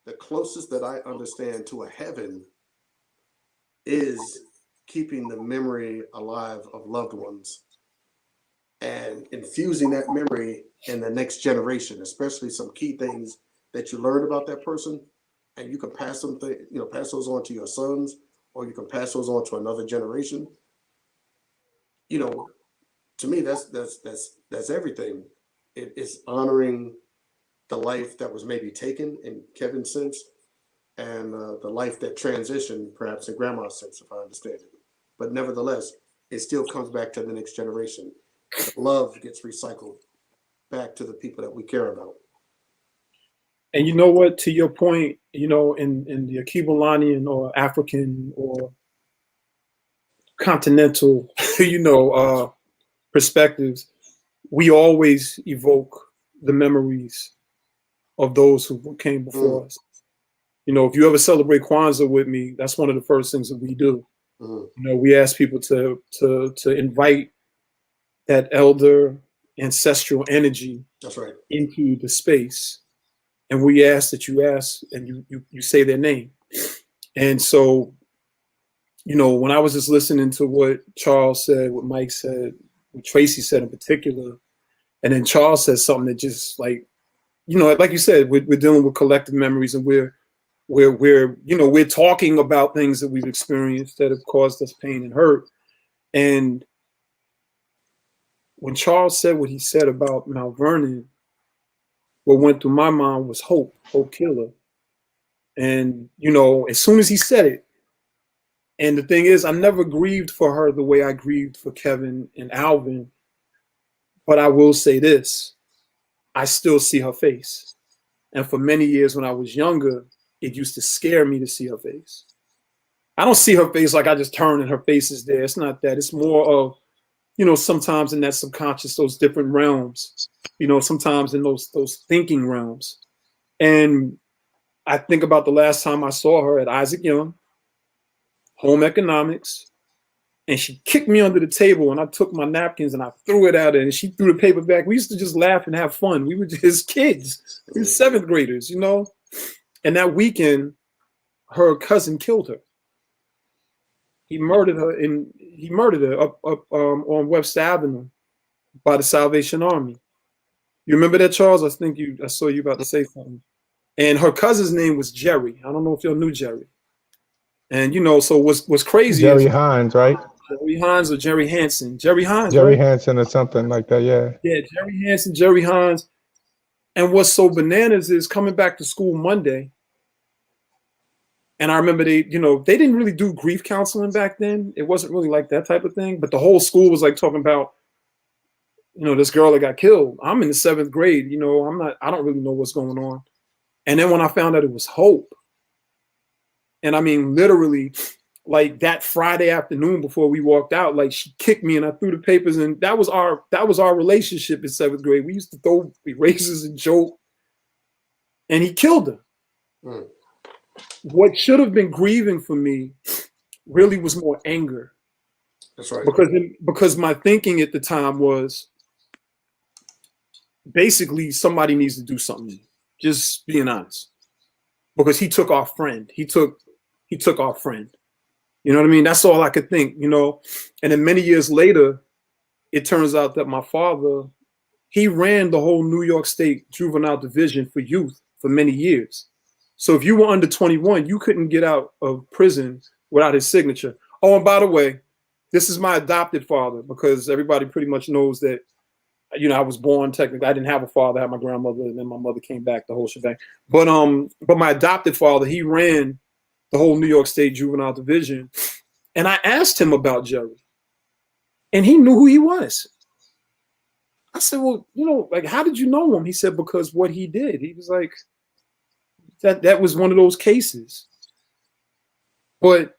[SPEAKER 3] the closest that I understand to a heaven is keeping the memory alive of loved ones and infusing that memory in the next generation, especially some key things that you learned about that person, and you can pass them, pass those on to your sons, or you can pass those on to another generation. To me, that's everything. It's honoring the life that was maybe taken in Kevin's sense, and the life that transitioned, perhaps in grandma's sense, if I understand it. But nevertheless, it still comes back to the next generation. The love gets recycled back to the people that we care about.
[SPEAKER 2] And you know what? To your point, in the Akibulanian or African or continental, perspectives, we always evoke the memories of those who came before us. If you ever celebrate Kwanzaa with me, that's one of the first things that we do. We ask people to invite that elder ancestral energy.
[SPEAKER 3] That's right.
[SPEAKER 2] Into the space, and we ask that you ask and you say their name. And so, you know, when I was just listening to what Charles said, what Mike said, what Tracy said in particular, and then Charles said something that just like, you know, like you said, we're dealing with collective memories, and we're you know, we're talking about things that we've experienced that have caused us pain and hurt. And when Charles said what he said about Mount Vernon, what went through my mind was Hope Killer. And, you know, as soon as he said it, and the thing is, I never grieved for her the way I grieved for Kevin and Alvin. But I will say this, I still see her face. And for many years when I was younger, it used to scare me to see her face. I don't see her face like I just turn and her face is there. It's not that. It's more of, you know, sometimes in that subconscious, those different realms, you know, sometimes in those thinking realms. And I think about the last time I saw her at Isaac Young, home economics, and she kicked me under the table, and I took my napkins and I threw it at her, and she threw the paper back. We used to just laugh and have fun. We were just kids. We were seventh graders, you know? And that weekend, her cousin killed her. He murdered her up on Webster Avenue by the Salvation Army. You remember that, Charles? I saw you about to say something. And her cousin's name was Jerry. I don't know if y'all knew Jerry. And you know, so what's crazy
[SPEAKER 4] Jerry
[SPEAKER 2] is
[SPEAKER 4] Hines, right?
[SPEAKER 2] Jerry Hines or Jerry Hansen. Jerry Hines.
[SPEAKER 4] Jerry
[SPEAKER 2] right?
[SPEAKER 4] Hansen or something like that, yeah.
[SPEAKER 2] Yeah, Jerry Hansen, Jerry Hines. And what's so bananas is coming back to school Monday. And I remember they didn't really do grief counseling back then. It wasn't really like that type of thing. But the whole school was like talking about, you know, this girl that got killed. I'm in the seventh grade, you know, I don't really know what's going on. And then when I found out it was Hope, and I mean, literally, like that Friday afternoon before we walked out, like she kicked me and I threw the papers, and that was our relationship in seventh grade. We used to throw erasers and joke, and he killed her.
[SPEAKER 3] Mm.
[SPEAKER 2] What should have been grieving for me really was more anger.
[SPEAKER 3] That's right.
[SPEAKER 2] Because my thinking at the time was basically somebody needs to do something. Just being honest, because he took our friend. He took our friend. You know what I mean? That's all I could think, you know? And then many years later, it turns out that my father, he ran the whole New York State juvenile division for youth for many years. So if you were under 21, you couldn't get out of prison without his signature. Oh, and by the way, this is my adopted father, because everybody pretty much knows that, you know, I was born technically. I didn't have a father. I had my grandmother, and then my mother came back, the whole shebang. But my adopted father, he ran the whole New York State juvenile division. And I asked him about Jerry, and he knew who he was. I said, well, you know, like, how did you know him? He said, because what he did. He was like, that was one of those cases. But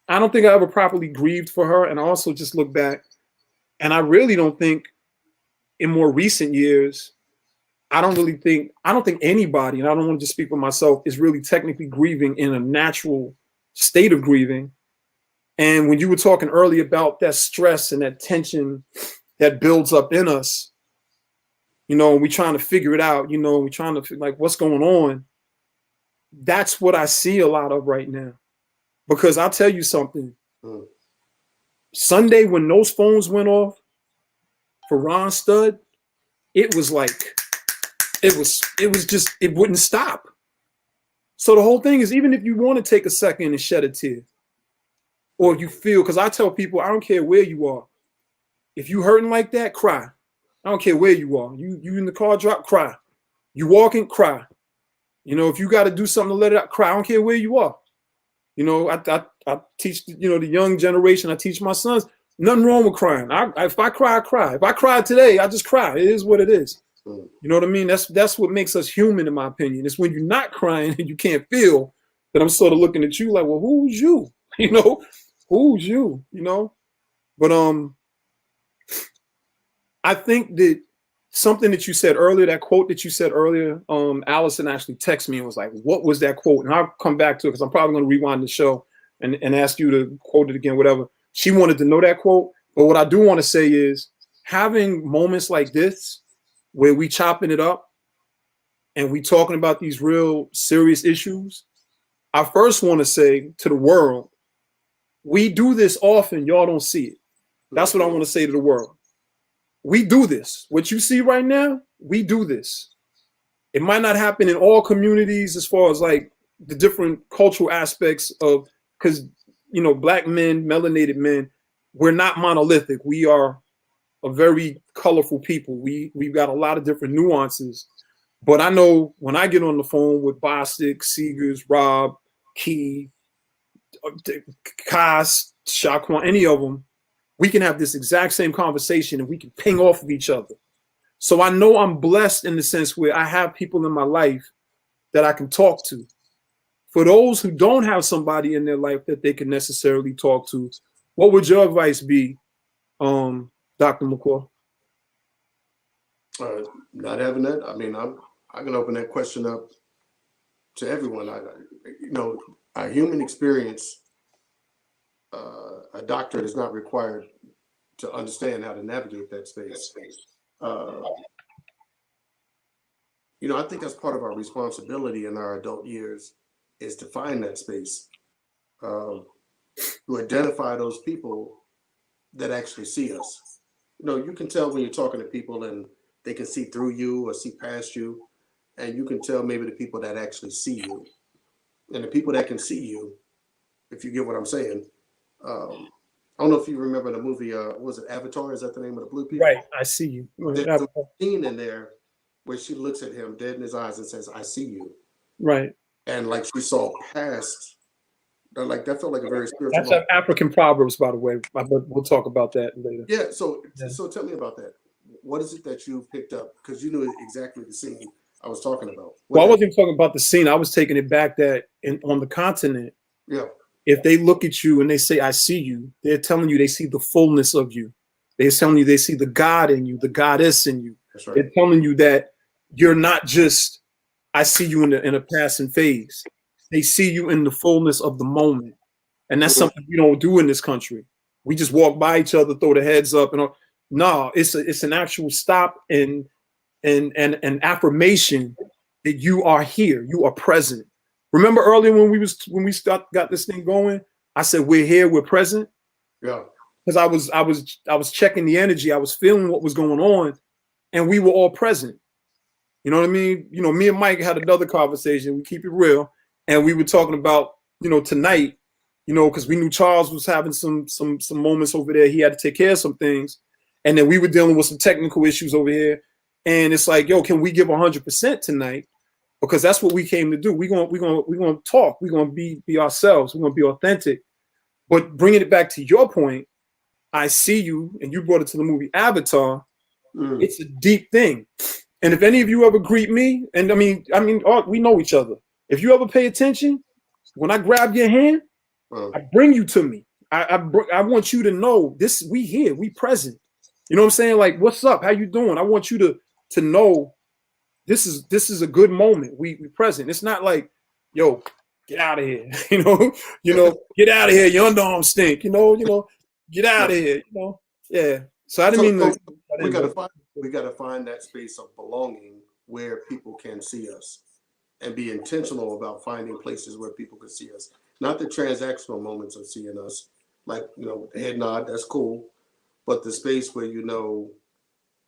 [SPEAKER 2] I don't think I ever properly grieved for her. And I also just look back, and I really don't think in more recent years, I don't think anybody, and I don't want to just speak for myself, is really technically grieving in a natural state of grieving. And when you were talking earlier about that stress and that tension that builds up in us, you know, we trying to figure it out, you know, we trying to like, what's going on? That's what I see a lot of right now. Because I'll tell you something. Sunday, when those phones went off for Ron Stud, it was like, it was just, it wouldn't stop. So the whole thing is, even if you want to take a second and shed a tear, or you feel, because I tell people, I don't care where you are. If you hurting like that, cry. I don't care where you are. You in the car, drop, cry. You walking, cry. You know, if you got to do something to let it out, cry. I don't care where you are. You know, I teach, you know, the young generation. I teach my sons, nothing wrong with crying. If I cry, I cry. If I cry today, I just cry. It is what it is. You know what I mean? That's what makes us human, in my opinion. It's when you're not crying and you can't feel that I'm sort of looking at you like, well, who's you? You know, who's you? You know, but I think that something that you said earlier, that quote that you said earlier, Allison actually texted me and was like, what was that quote? And I'll come back to it because I'm probably going to rewind the show and ask you to quote it again, whatever. She wanted to know that quote. But what I do want to say is having moments like this where we chopping it up and we talking about these real serious issues, I first want to say to the world, We do this often. Y'all don't see it. That's what I want to say to the world. We do this. What you see right now, we do this. It might not happen in all communities as far as like the different cultural aspects of, because, you know, black men, melanated men, we're not monolithic. We are a very colorful people. We've got a lot of different nuances. But I know when I get on the phone with Bostic, Seegers, Rob, Key, Kas, Shaquan, any of them, we can have this exact same conversation and we can ping off of each other. So I know I'm blessed in the sense where I have people in my life that I can talk to. For those who don't have somebody in their life that they can necessarily talk to, what would your advice be, Dr. McCaw?
[SPEAKER 3] Not having that. I mean, I can open that question up to everyone. You know, our human experience, a doctor is not required to understand how to navigate that space. You know, I think that's part of our responsibility in our adult years is to find that space, to identify those people that actually see us. You know, you can tell when you're talking to people and they can see through you or see past you, and you can tell maybe the people that actually see you. And the people that can see you, if you get what I'm saying, I don't know if you remember the movie, was it Avatar? Is that the name of the blue people?
[SPEAKER 2] Right, I see you.
[SPEAKER 3] There's a scene in there where she looks at him dead in his eyes and says, "I see you."
[SPEAKER 2] Right.
[SPEAKER 3] And like she saw past, like that felt like a very spiritual.
[SPEAKER 2] That's African proverbs, by the way. But we'll talk about that later.
[SPEAKER 3] Yeah. So tell me about that. What is it that you picked up? Because you knew exactly the scene I was talking about.
[SPEAKER 2] Well, I wasn't talking about the scene. I was taking it back that on the continent.
[SPEAKER 3] Yeah.
[SPEAKER 2] If they look at you and they say, "I see you," they're telling you they see the fullness of you. They're telling you they see the God in you, the goddess in you.
[SPEAKER 3] That's right.
[SPEAKER 2] They're telling you that you're not just, "I see you in a passing phase." They see you in the fullness of the moment. And that's something we don't do in this country. We just walk by each other, throw the heads up, and no, it's an actual stop and an affirmation that you are here, you are present. Remember earlier when we got this thing going, I said we're here, we're present.
[SPEAKER 3] Yeah.
[SPEAKER 2] Because I was checking the energy, I was feeling what was going on, and we were all present. You know what I mean? You know, me and Mike had another conversation. We keep it real, and we were talking about, you know, tonight, you know, because we knew Charles was having some moments over there. He had to take care of some things, and then we were dealing with some technical issues over here. And it's like, yo, can we give 100% tonight? Because that's what we came to do. We're gonna talk. We're gonna be ourselves. We're gonna be authentic. But bringing it back to your point, I see you, and you brought it to the movie Avatar. It's a deep thing. And if any of you ever greet me, and I mean, we know each other. If you ever pay attention, when I grab your hand, I bring you to me. I want you to know this. We here. We present. You know what I'm saying? Like, what's up? How you doing? I want you to know. This is a good moment. We present. It's not like, yo, get out of here. You know, get out of here. Your underarms stink. You know, get out of here. You know, yeah. So I didn't mean.
[SPEAKER 3] We gotta find that space of belonging where people can see us, and be intentional about finding places where people can see us. Not the transactional moments of seeing us, like, you know, the head nod. That's cool, but the space where, you know.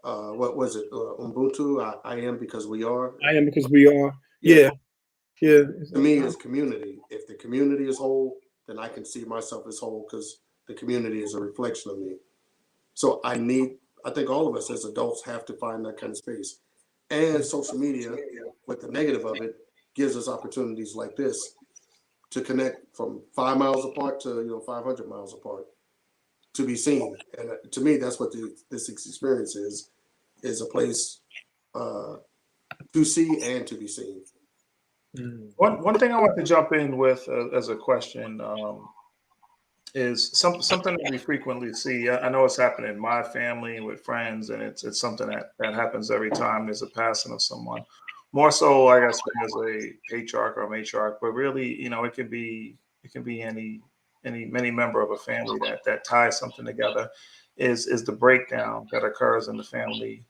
[SPEAKER 3] What was it? Ubuntu. I am because we are.
[SPEAKER 2] I am because we are. Yeah. To
[SPEAKER 3] me, it's community. If the community is whole, then I can see myself as whole because the community is a reflection of me. So I think all of us as adults have to find that kind of space. And social media, with the negative of it, gives us opportunities like this to connect from 5 miles apart to 500 miles apart. To be seen, and to me, that's what this experience is a place to see and to be seen.
[SPEAKER 1] One thing I want to jump in with as a question is something that we frequently see. I know it's happening in my family with friends, and it's something that happens every time there's a passing of someone. More so, like I said, as a patriarch or a matriarch, but really, you know, it can be any member of a family that ties something together is the breakdown that occurs in the family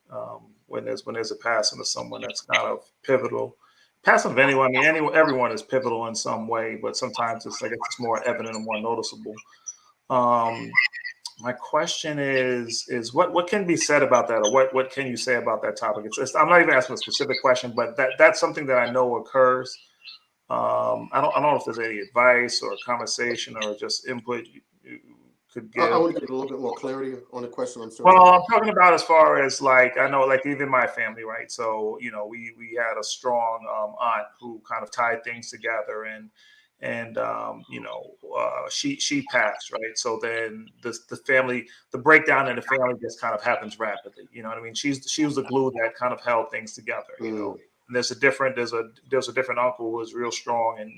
[SPEAKER 1] when there's a passing of someone that's kind of pivotal. Passing of anyone, everyone is pivotal in some way, but sometimes it's more evident and more noticeable. My question is what can be said about that, or what can you say about that topic? I'm not even asking a specific question, but that's something that I know occurs. I don't know if there's any advice or conversation or just input you could
[SPEAKER 3] I
[SPEAKER 1] give.
[SPEAKER 3] want to get a little bit more clarity on the question. I'm still
[SPEAKER 1] Well,
[SPEAKER 3] trying.
[SPEAKER 1] I'm talking about as far as like I know, like even my family, right? So we had a strong aunt who kind of tied things together, and she passed, right? So then the family, the breakdown in the family just kind of happens rapidly. You know what I mean? She was the glue that kind of held things together. And there's a different uncle who was real strong, and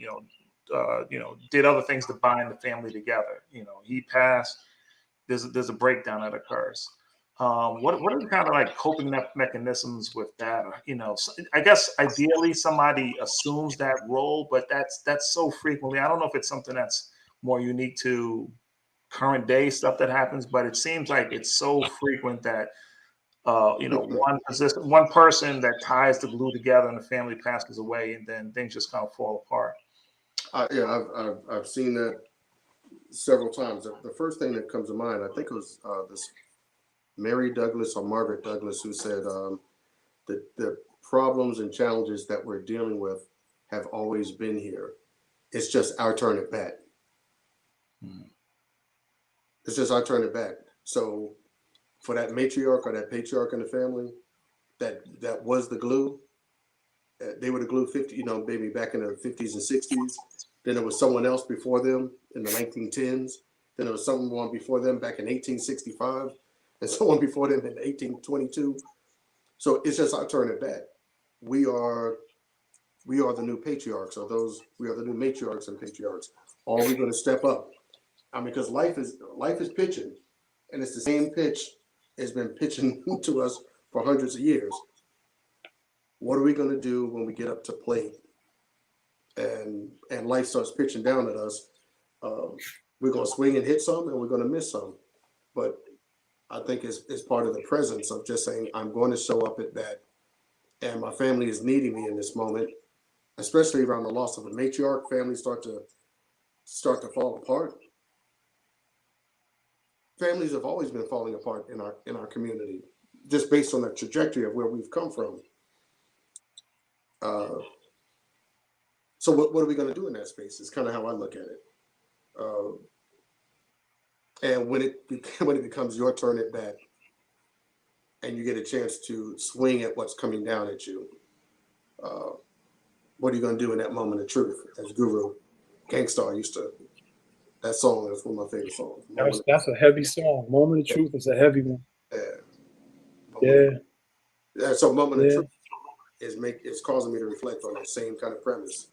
[SPEAKER 1] did other things to bind the family together. He passed. There's a breakdown that occurs. What are the kind of like coping mechanisms with that? I guess ideally somebody assumes that role, but that's so frequently. I don't know if it's something that's more unique to current day stuff that happens, but it seems like it's so frequent that one person that ties the glue together and the family passes away, and then things just kind of fall apart.
[SPEAKER 3] Yeah, I've seen that several times. The first thing that comes to mind, I think it was this Mary Douglas or Margaret Douglas, who said the problems and challenges that we're dealing with have always been here. It's just our turn at bat. It's just our turn at bat. So for that matriarch or that patriarch in the family, that was the glue. They were the glue 50, maybe back in the 50s and 60s. Then there was someone else before them in the 1910s. Then there was someone before them back in 1865, and someone before them in 1822. So it's just our turn at bat. We are the new patriarchs, we are the new matriarchs and patriarchs. Are we going to step up? I mean, because life is pitching, and it's the same pitch it's been pitching to us for hundreds of years. What are we going to do when we get up to plate and life starts pitching down at us? We're going to swing and hit some, and we're going to miss some. But I think it's part of the presence of just saying, I'm going to show up at bat, and my family is needing me in this moment, especially around the loss of a matriarch. Families start to fall apart. Families have always been falling apart in our community, just based on the trajectory of where we've come from. So what are we going to do in that space? Is kind of how I look at it. And when it becomes your turn at bat, and you get a chance to swing at what's coming down at you, what are you going to do in that moment of truth? As Guru Gangstar used to, that song is one of my favorite songs.
[SPEAKER 2] That's a heavy song. Moment of Truth is a heavy one.
[SPEAKER 3] Yeah. So Moment of Truth is causing me to reflect on that same kind of premise.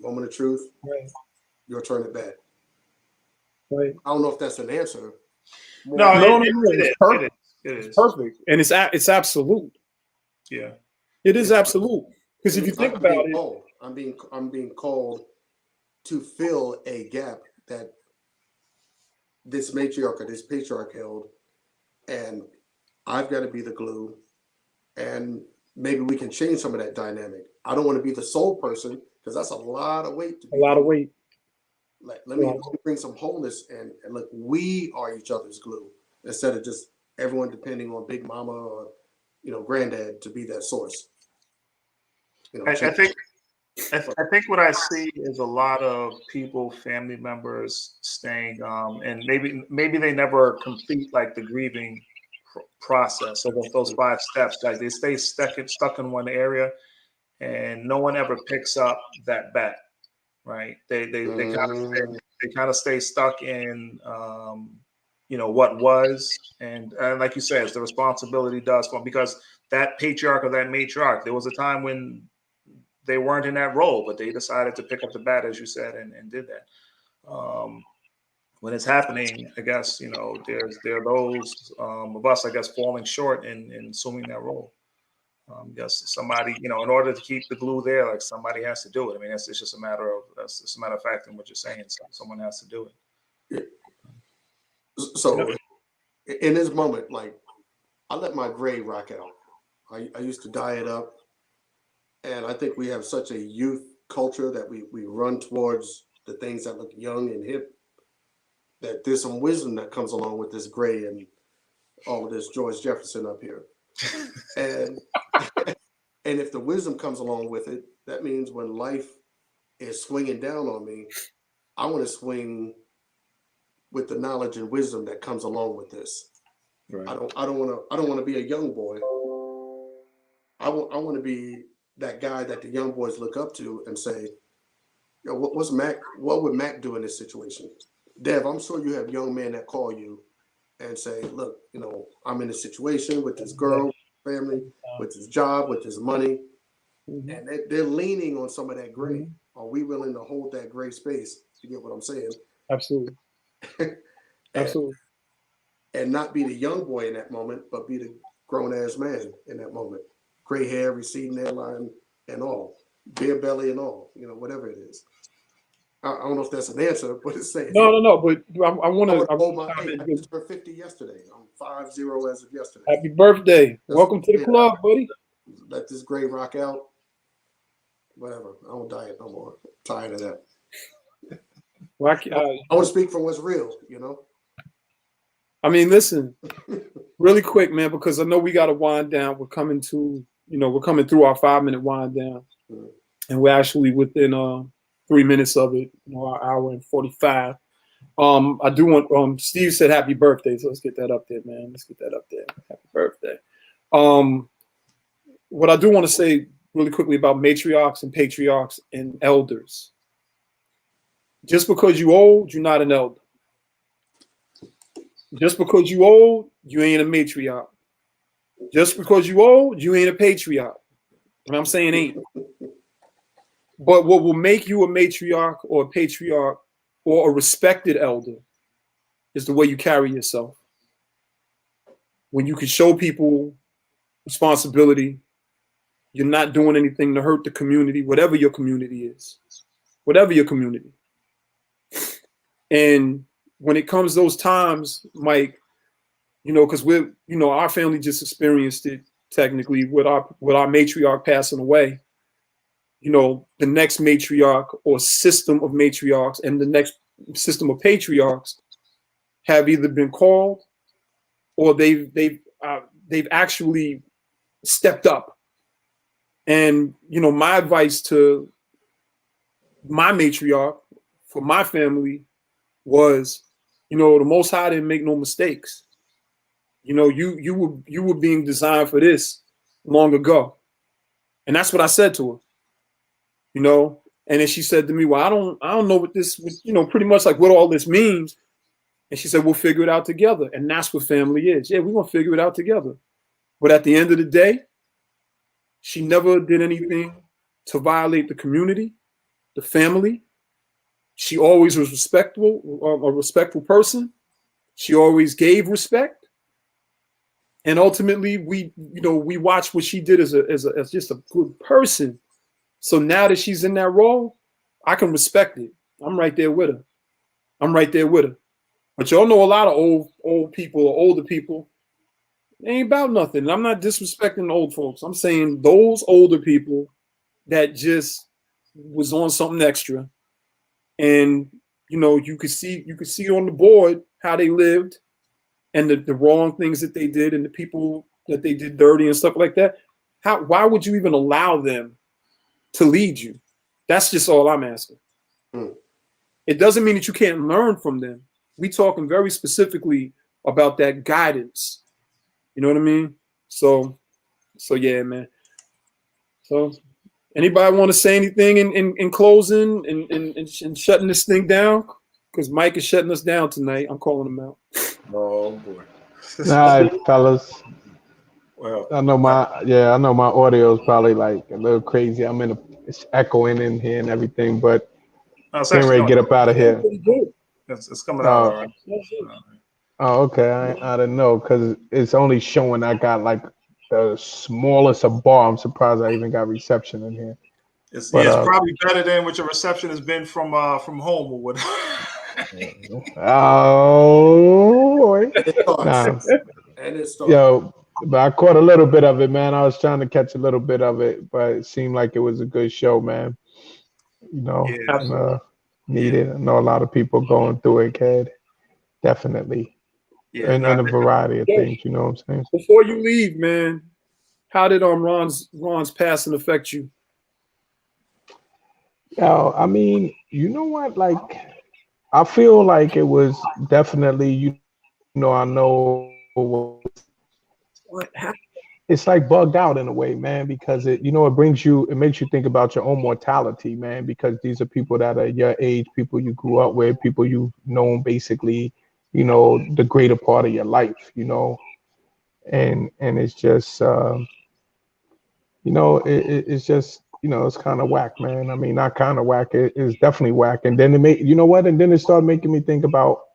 [SPEAKER 3] Moment of truth,
[SPEAKER 2] right.
[SPEAKER 3] Your turn at bat.
[SPEAKER 2] Right.
[SPEAKER 3] I don't know if that's an answer.
[SPEAKER 1] No,
[SPEAKER 2] it's perfect. It's perfect, and it's absolute.
[SPEAKER 1] Yeah,
[SPEAKER 2] it is absolute. Because if you think about it,
[SPEAKER 3] I'm being called to fill a gap that this matriarch or this patriarch held, and I've got to be the glue, and maybe we can change some of that dynamic. I don't want to be the sole person, because that's a lot of weight. Like, let me bring some wholeness, and look, we are each other's glue, instead of just everyone depending on Big Mama or Granddad to be that source.
[SPEAKER 1] I think what I see is a lot of people, family members, staying, and maybe they never complete like the grieving process. So those 5 steps, like they stay stuck in one area, and no one ever picks up that bat. Right? They kind of stay stuck in what was, and like you said, the responsibility does fall, because that patriarch or that matriarch, there was a time when they weren't in that role, but they decided to pick up the bat, as you said, and did that. When it's happening, I guess there are those of us, I guess, falling short in assuming that role. Yes, somebody, in order to keep the glue there, like somebody has to do it. I mean, it's just a matter of fact in what you're saying. So someone has to do it.
[SPEAKER 3] So in this moment, like, I let my gray rock out. I used to dye it up. And I think we have such a youth culture that we run towards the things that look young and hip. that there's some wisdom that comes along with this gray and all of this George Jefferson up here. And and if the wisdom comes along with it, that means when life is swinging down on me, I want to swing with the knowledge and wisdom that comes along with this.
[SPEAKER 2] Right.
[SPEAKER 3] I don't want to be a young boy. I want to be that guy that the young boys look up to and say, yo, what would Mac do in this situation? Dev, I'm sure you have young men that call you and say, look, I'm in a situation with this girl, family, with this job, with this money, and they're leaning on some of that gray. Are we willing to hold that gray space? You get what I'm saying?
[SPEAKER 2] Absolutely. Absolutely.
[SPEAKER 3] And not be the young boy in that moment, but be the grown-ass man in that moment. Gray hair, receding hairline, and all. Bare belly and all, whatever it is. I don't know if that's an answer, but it's saying.
[SPEAKER 2] No, but I want to.
[SPEAKER 3] I just turned 50 yesterday. I'm 50 as of yesterday.
[SPEAKER 2] Happy birthday. Welcome to the club, buddy.
[SPEAKER 3] Let this gray rock out. Whatever. I don't diet no more. I'm tired of that.
[SPEAKER 2] Well,
[SPEAKER 3] I want to speak from what's real,
[SPEAKER 2] I mean, listen, really quick, man, because I know we got to wind down. We're coming through our 5-minute wind down, and we're actually within 3 minutes of it, our hour and 45. I do want. Steve said happy birthday, so let's get that up there, man. Let's get that up there. Happy birthday. What I do want to say really quickly about matriarchs and patriarchs and elders. Just because you old, you're not an elder. Just because you old, you ain't a matriarch. Just because you old, you ain't a patriarch. And I'm saying ain't. But what will make you a matriarch or a patriarch or a respected elder is the way you carry yourself. When you can show people responsibility, you're not doing anything to hurt the community, whatever your community is. Whatever your community. And when it comes those times, Mike, because we're, our family just experienced it technically with our matriarch passing away. The next matriarch or system of matriarchs and the next system of patriarchs have either been called or they've actually stepped up. And my advice to my matriarch for my family was, the Most High didn't make no mistakes. You were being designed for this long ago, and that's what I said to her. And then she said to me, well, I don't know what this was, pretty much like what all this means. And she said, we'll figure it out together. And that's what family is. Yeah, we're going to figure it out together. But at the end of the day, she never did anything to violate the community, the family. She always was a respectful person. She always gave respect. And ultimately, we watched what she did as just a good person. So now that she's in that role, I can respect it. I'm right there with her. But y'all know a lot of old people or older people. They ain't about nothing. I'm not disrespecting old folks. I'm saying those older people that just was on something extra. And you could see on the board how they lived and the wrong things that they did and the people that they did dirty and stuff like that. Why would you even allow them to lead you? That's just all I'm asking. It doesn't mean that you can't learn from them. We talking very specifically about that guidance. You know what I mean? So yeah, man. So anybody want to say anything in closing and shutting this thing down? Because Mike is shutting us down tonight. I'm calling him out.
[SPEAKER 1] Oh boy.
[SPEAKER 4] All right, fellas.
[SPEAKER 1] Well,
[SPEAKER 4] I know my audio is probably like a little crazy. It's echoing in here and everything, but
[SPEAKER 1] it's
[SPEAKER 4] getting ready to get up out of here.
[SPEAKER 1] It's coming out all right.
[SPEAKER 4] Oh, okay. I didn't know because it's only showing I got like the smallest of bar. I'm surprised I even got reception in here.
[SPEAKER 1] It's probably better than what your reception has been from home or whatever.
[SPEAKER 4] Oh,
[SPEAKER 3] Nah. And it starts.
[SPEAKER 4] Yo, but I caught a little bit of it, man. I was trying to catch a little bit of it, but it seemed like it was a good show, man. Needed. I know a lot of people going through it, kid. definitely,
[SPEAKER 1] Yeah,
[SPEAKER 4] and
[SPEAKER 1] no,
[SPEAKER 4] a variety of
[SPEAKER 2] Yeah.
[SPEAKER 4] things. You know what I'm saying?
[SPEAKER 2] Before you leave, man, how did Ron's passing affect you?
[SPEAKER 4] Yeah, I mean, you know what? Like, I feel like it was definitely, I know
[SPEAKER 2] What happened?
[SPEAKER 4] it's like bugged out in a way, man, because it makes you think about your own mortality, man, because these are people that are your age, people you grew up with, people you've known basically, the greater part of your life, and it's just, it's just, it's kind of whack, man. I mean, not kind of whack, it's definitely whack. And then and then it started making me think about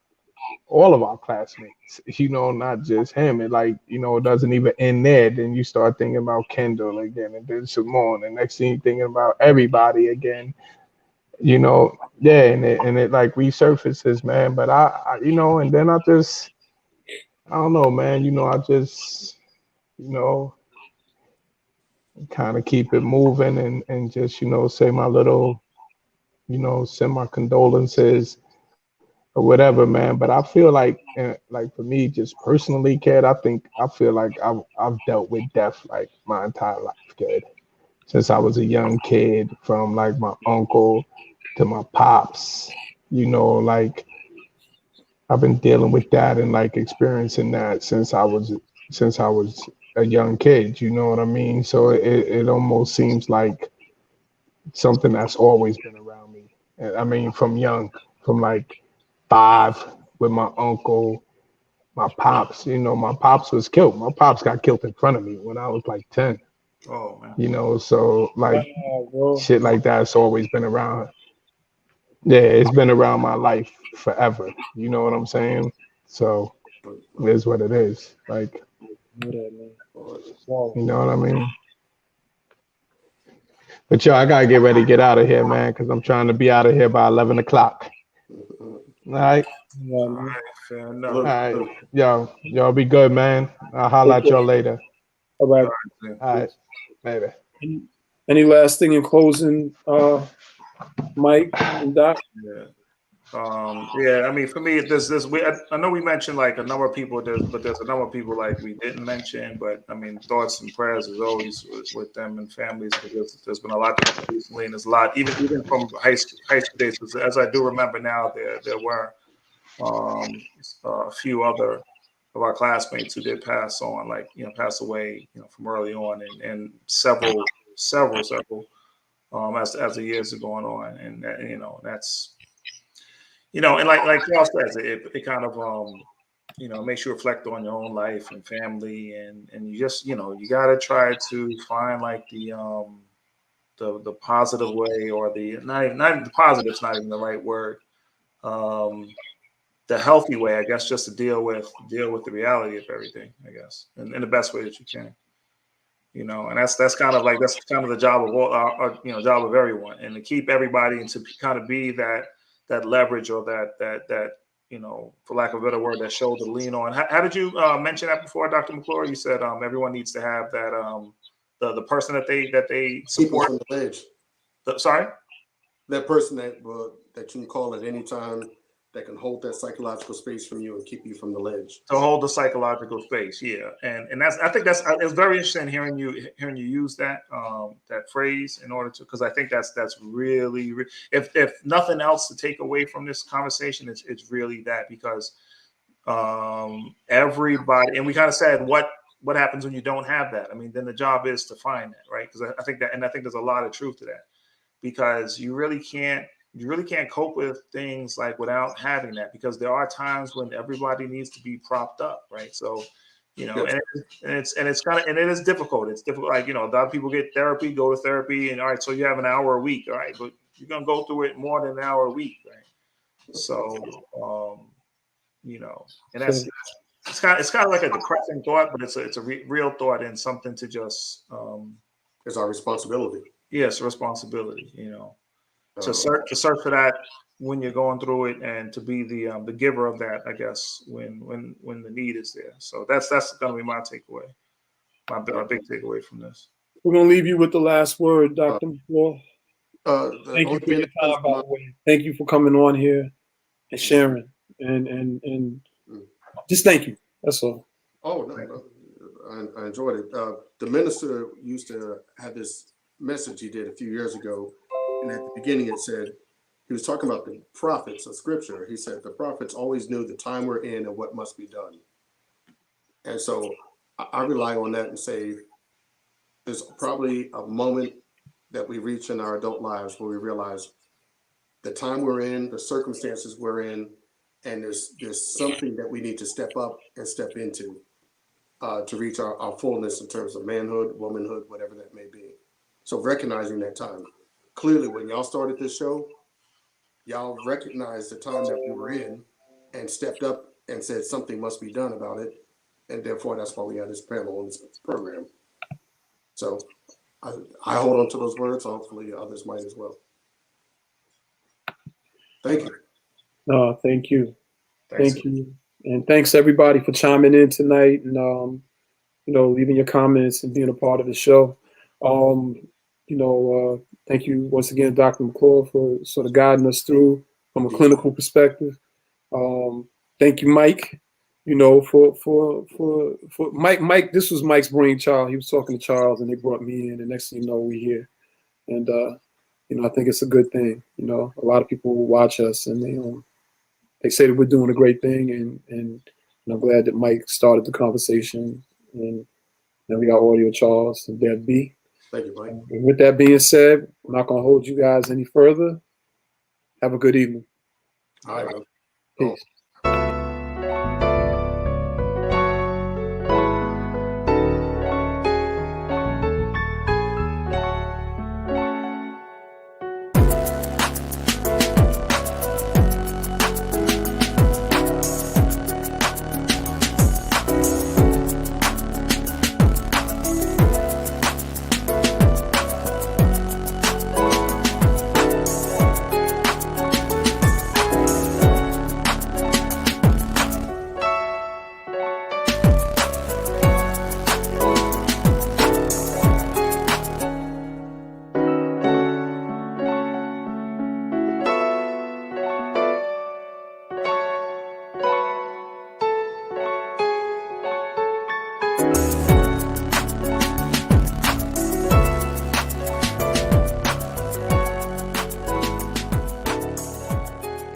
[SPEAKER 4] all of our classmates, not just him. And like, it doesn't even end there. Then you start thinking about Kendall again, and then Simone, and next thing you're thinking about everybody again, yeah, and it like resurfaces, man. But and then I don't know, man. I just, you know, kind of keep it moving and just, say my little, send my condolences or whatever, man. But I feel like for me, just personally, kid, I feel like I've dealt with death like my entire life, kid. Since I was a young kid, from like my uncle to my pops, like I've been dealing with that and like experiencing that since I was a young kid. You know what I mean? So it almost seems like something that's always been around me. I mean, from like 5 with my uncle, my pops. My pops was killed. My pops got killed in front of me when I was like 10.
[SPEAKER 1] oh man.
[SPEAKER 4] So like
[SPEAKER 2] Wow, bro.
[SPEAKER 4] shit like that's always been around. Yeah, it's been around my life forever. You know what I'm saying? So it is what it is. Like,
[SPEAKER 2] Know that, man.
[SPEAKER 3] But,
[SPEAKER 2] Wow.
[SPEAKER 4] you know what I mean? But yo, I gotta get ready to get out of here, man, because I'm trying to be out of here by 11 o'clock. All right.
[SPEAKER 2] Yeah,
[SPEAKER 1] All
[SPEAKER 2] man.
[SPEAKER 1] right, fair enough.
[SPEAKER 4] All
[SPEAKER 3] look,
[SPEAKER 4] right.
[SPEAKER 3] look,
[SPEAKER 4] Y'all be good, man. I'll holler at y'all later.
[SPEAKER 2] All
[SPEAKER 1] All
[SPEAKER 2] right.
[SPEAKER 1] right,
[SPEAKER 4] All right. Later.
[SPEAKER 2] Any last thing in closing, Mike and Doc?
[SPEAKER 1] yeah. Yeah, I mean, for me, there's this. I know we mentioned like a number of people, but there's a number of people like we didn't mention. But I mean, thoughts and prayers as always with them and families, because there's been a lot recently, and there's a lot even from high school days. 'Cause as I do remember now, there were a few other of our classmates who did pass on, like pass away, from early on, and several, as the years are going on, and that's. And like Charles says, it kind of makes you reflect on your own life and family, and you just you got to try to find like the positive way, or the not the positive's not even the right word, the healthy way, I guess, just to deal with the reality of everything, I guess, in the best way that you can. And that's kind of the job of all job of everyone, and to keep everybody, and to kind of be that leverage, or that for lack of a better word, that shoulder to lean on. How did you mention that before, Dr. McClure? You said everyone needs to have that the person that they
[SPEAKER 3] people
[SPEAKER 1] support.
[SPEAKER 3] from the ledge.
[SPEAKER 1] Sorry.
[SPEAKER 3] That person that you can call at any time, that can hold that psychological space from you and keep you from the ledge.
[SPEAKER 1] To hold the psychological space, yeah, and I think it's very interesting hearing you use that that phrase, in order to, because I think that's really, if nothing else to take away from this conversation, it's really that, because everybody, and we kind of said what happens when you don't have that. I mean, then the job is to find that, right? Because I think there's a lot of truth to that, because you really can't cope with things like without having that, because there are times when everybody needs to be propped up, right? So
[SPEAKER 3] Yes.
[SPEAKER 1] and it's kind of, and it is difficult. It's difficult, like a lot of people get therapy, go to therapy, and all right, so you have an hour a week, all right, but you're gonna go through it more than an hour a week, right? So and that's, it's kind of like a depressing thought, but it's a real thought, and something to just
[SPEAKER 3] It's our responsibility.
[SPEAKER 1] yes, responsibility, to
[SPEAKER 3] Um,
[SPEAKER 1] search for that when you're going through it, and to be the giver of that, I guess, when the need is there. So that's going to be my takeaway, my big takeaway from this.
[SPEAKER 2] We're gonna leave you with the last word, Dr. McClure.
[SPEAKER 3] the
[SPEAKER 2] Thank you
[SPEAKER 3] only
[SPEAKER 2] for
[SPEAKER 3] thing
[SPEAKER 2] your
[SPEAKER 3] that comes
[SPEAKER 2] time,
[SPEAKER 3] to
[SPEAKER 2] by
[SPEAKER 3] mind,
[SPEAKER 2] the way. Thank you for coming on here and sharing. and just thank you. That's all.
[SPEAKER 3] Oh, no. I enjoyed it. The minister used to have this message he did a few years ago. And at the beginning, it said, he was talking about the prophets of scripture. He said, the prophets always knew the time we're in and what must be done. And so I rely on that and say, there's probably a moment that we reach in our adult lives where we realize the time we're in, the circumstances we're in, and there's something that we need to step up and step into to reach our fullness in terms of manhood, womanhood, whatever that may be. So recognizing that time. Clearly, when y'all started this show, y'all recognized the time that we were in and stepped up and said something must be done about it. And therefore, that's why we have this panel on this program. So I hold on to those words. Hopefully others might as well. Thank you.
[SPEAKER 2] No, thank you.
[SPEAKER 1] Thanks.
[SPEAKER 2] Thank you. And thanks everybody for chiming in tonight and, leaving your comments and being a part of the show. Thank you once again, Dr. McClure, for sort of guiding us through from a clinical perspective. Thank you, Mike, for Mike, this was Mike's brainchild. He was talking to Charles and they brought me in, and next thing you know, we're here. And, I think it's a good thing. A lot of people will watch us and they say that we're doing a great thing, and I'm glad that Mike started the conversation. And then we got Audio Charles and Deb B.
[SPEAKER 3] Thank you, Mike.
[SPEAKER 2] And with that being said, I'm not going to hold you guys any further. Have a good evening.
[SPEAKER 3] All right.
[SPEAKER 2] Peace.